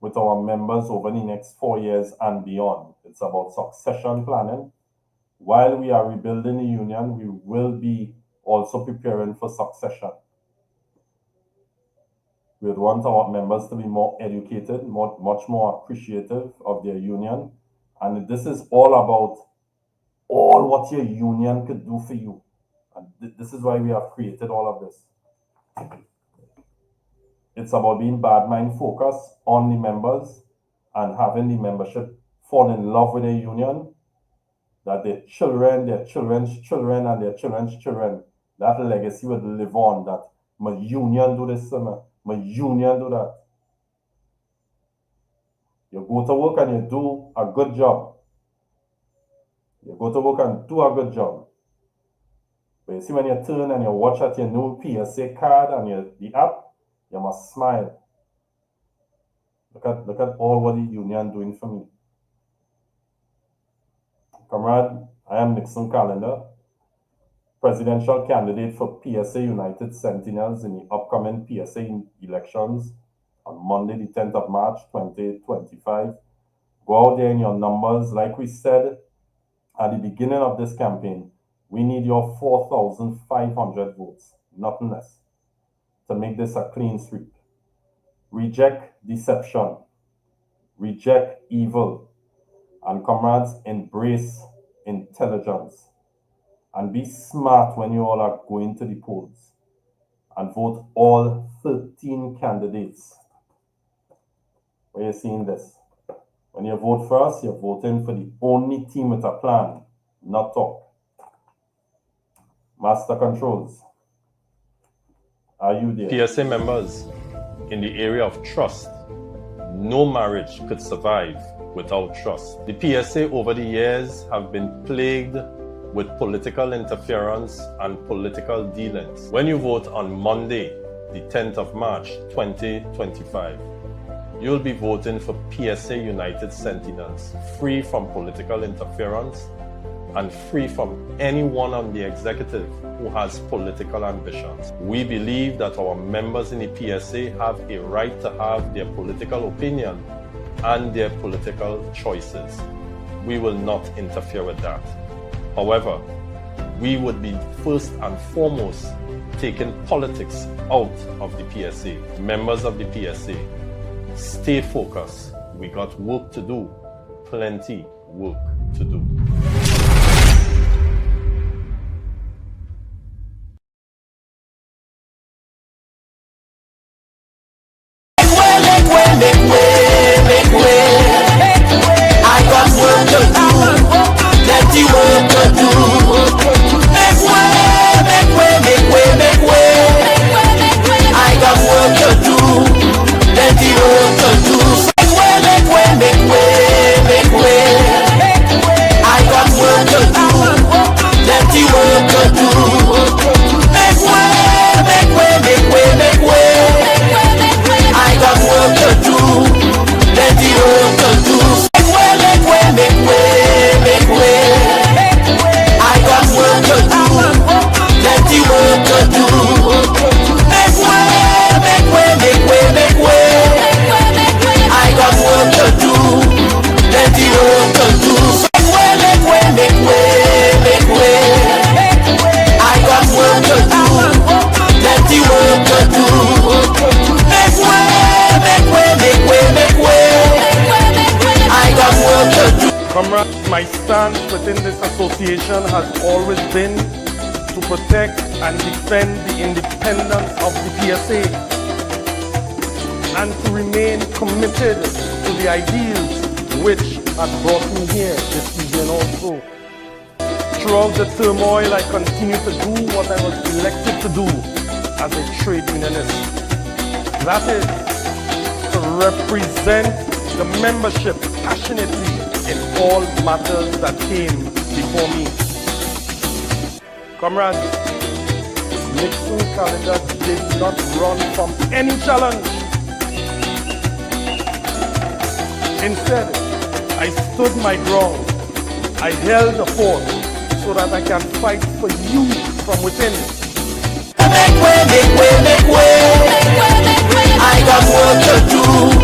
with our members over the next 4 years and beyond. It's about succession planning. While we are rebuilding the union, we will be also preparing for succession. We would want our members to be more educated, much more appreciative of their union. And this is all about all what your union could do for you. And this is why we have created all of this. It's about being bad mind focused on the members and having the membership fall in love with their union, that their children, their children's children, and their children's children, that legacy would live on, that my union do this, my union do that. You go to work and you do a good job. You go to work and do a good job. But you see when you turn and you watch at your new PSA card and the app, you must smile. Look at all what the union doing for me. Comrade, I am Nixon Calendar, presidential candidate for PSA United Sentinels in the upcoming PSA elections on Monday, the 10th of March, 2025. Go out there in your numbers. Like we said at the beginning of this campaign, we need your 4,500 votes, nothing less, to make this a clean sweep. Reject deception, reject evil, and comrades, embrace intelligence. And be smart when you all are going to the polls. And vote all 13 candidates. Where you're seeing this. When you vote first, you're voting for the only team with a plan, not talk. Master Controls, are you there? PSA members, in the area of trust, no marriage could survive without trust. The PSA over the years have been plagued with political interference and political dealings. When you vote on Monday, the 10th of March, 2025, you'll be voting for PSA United Sentinels, free from political interference and free from anyone on the executive who has political ambitions. We believe that our members in the PSA have a right to have their political opinion and their political choices. We will not interfere with that. However, we would be first and foremost taking politics out of the PSA. Members of the PSA, stay focused. We got work to do, plenty work to do. I got association has always been to protect and defend the independence of the PSA and to remain committed to the ideals which had brought me here this evening also. Throughout the turmoil, I continue to do what I was elected to do as a trade unionist. That is, to represent the membership passionately in all matters that came before me. Comrades, Nixon Calicut did not run from any challenge. Instead, I stood my ground. I held the fort so that I can fight for you from within. Make way, make way, make way. I got work to do.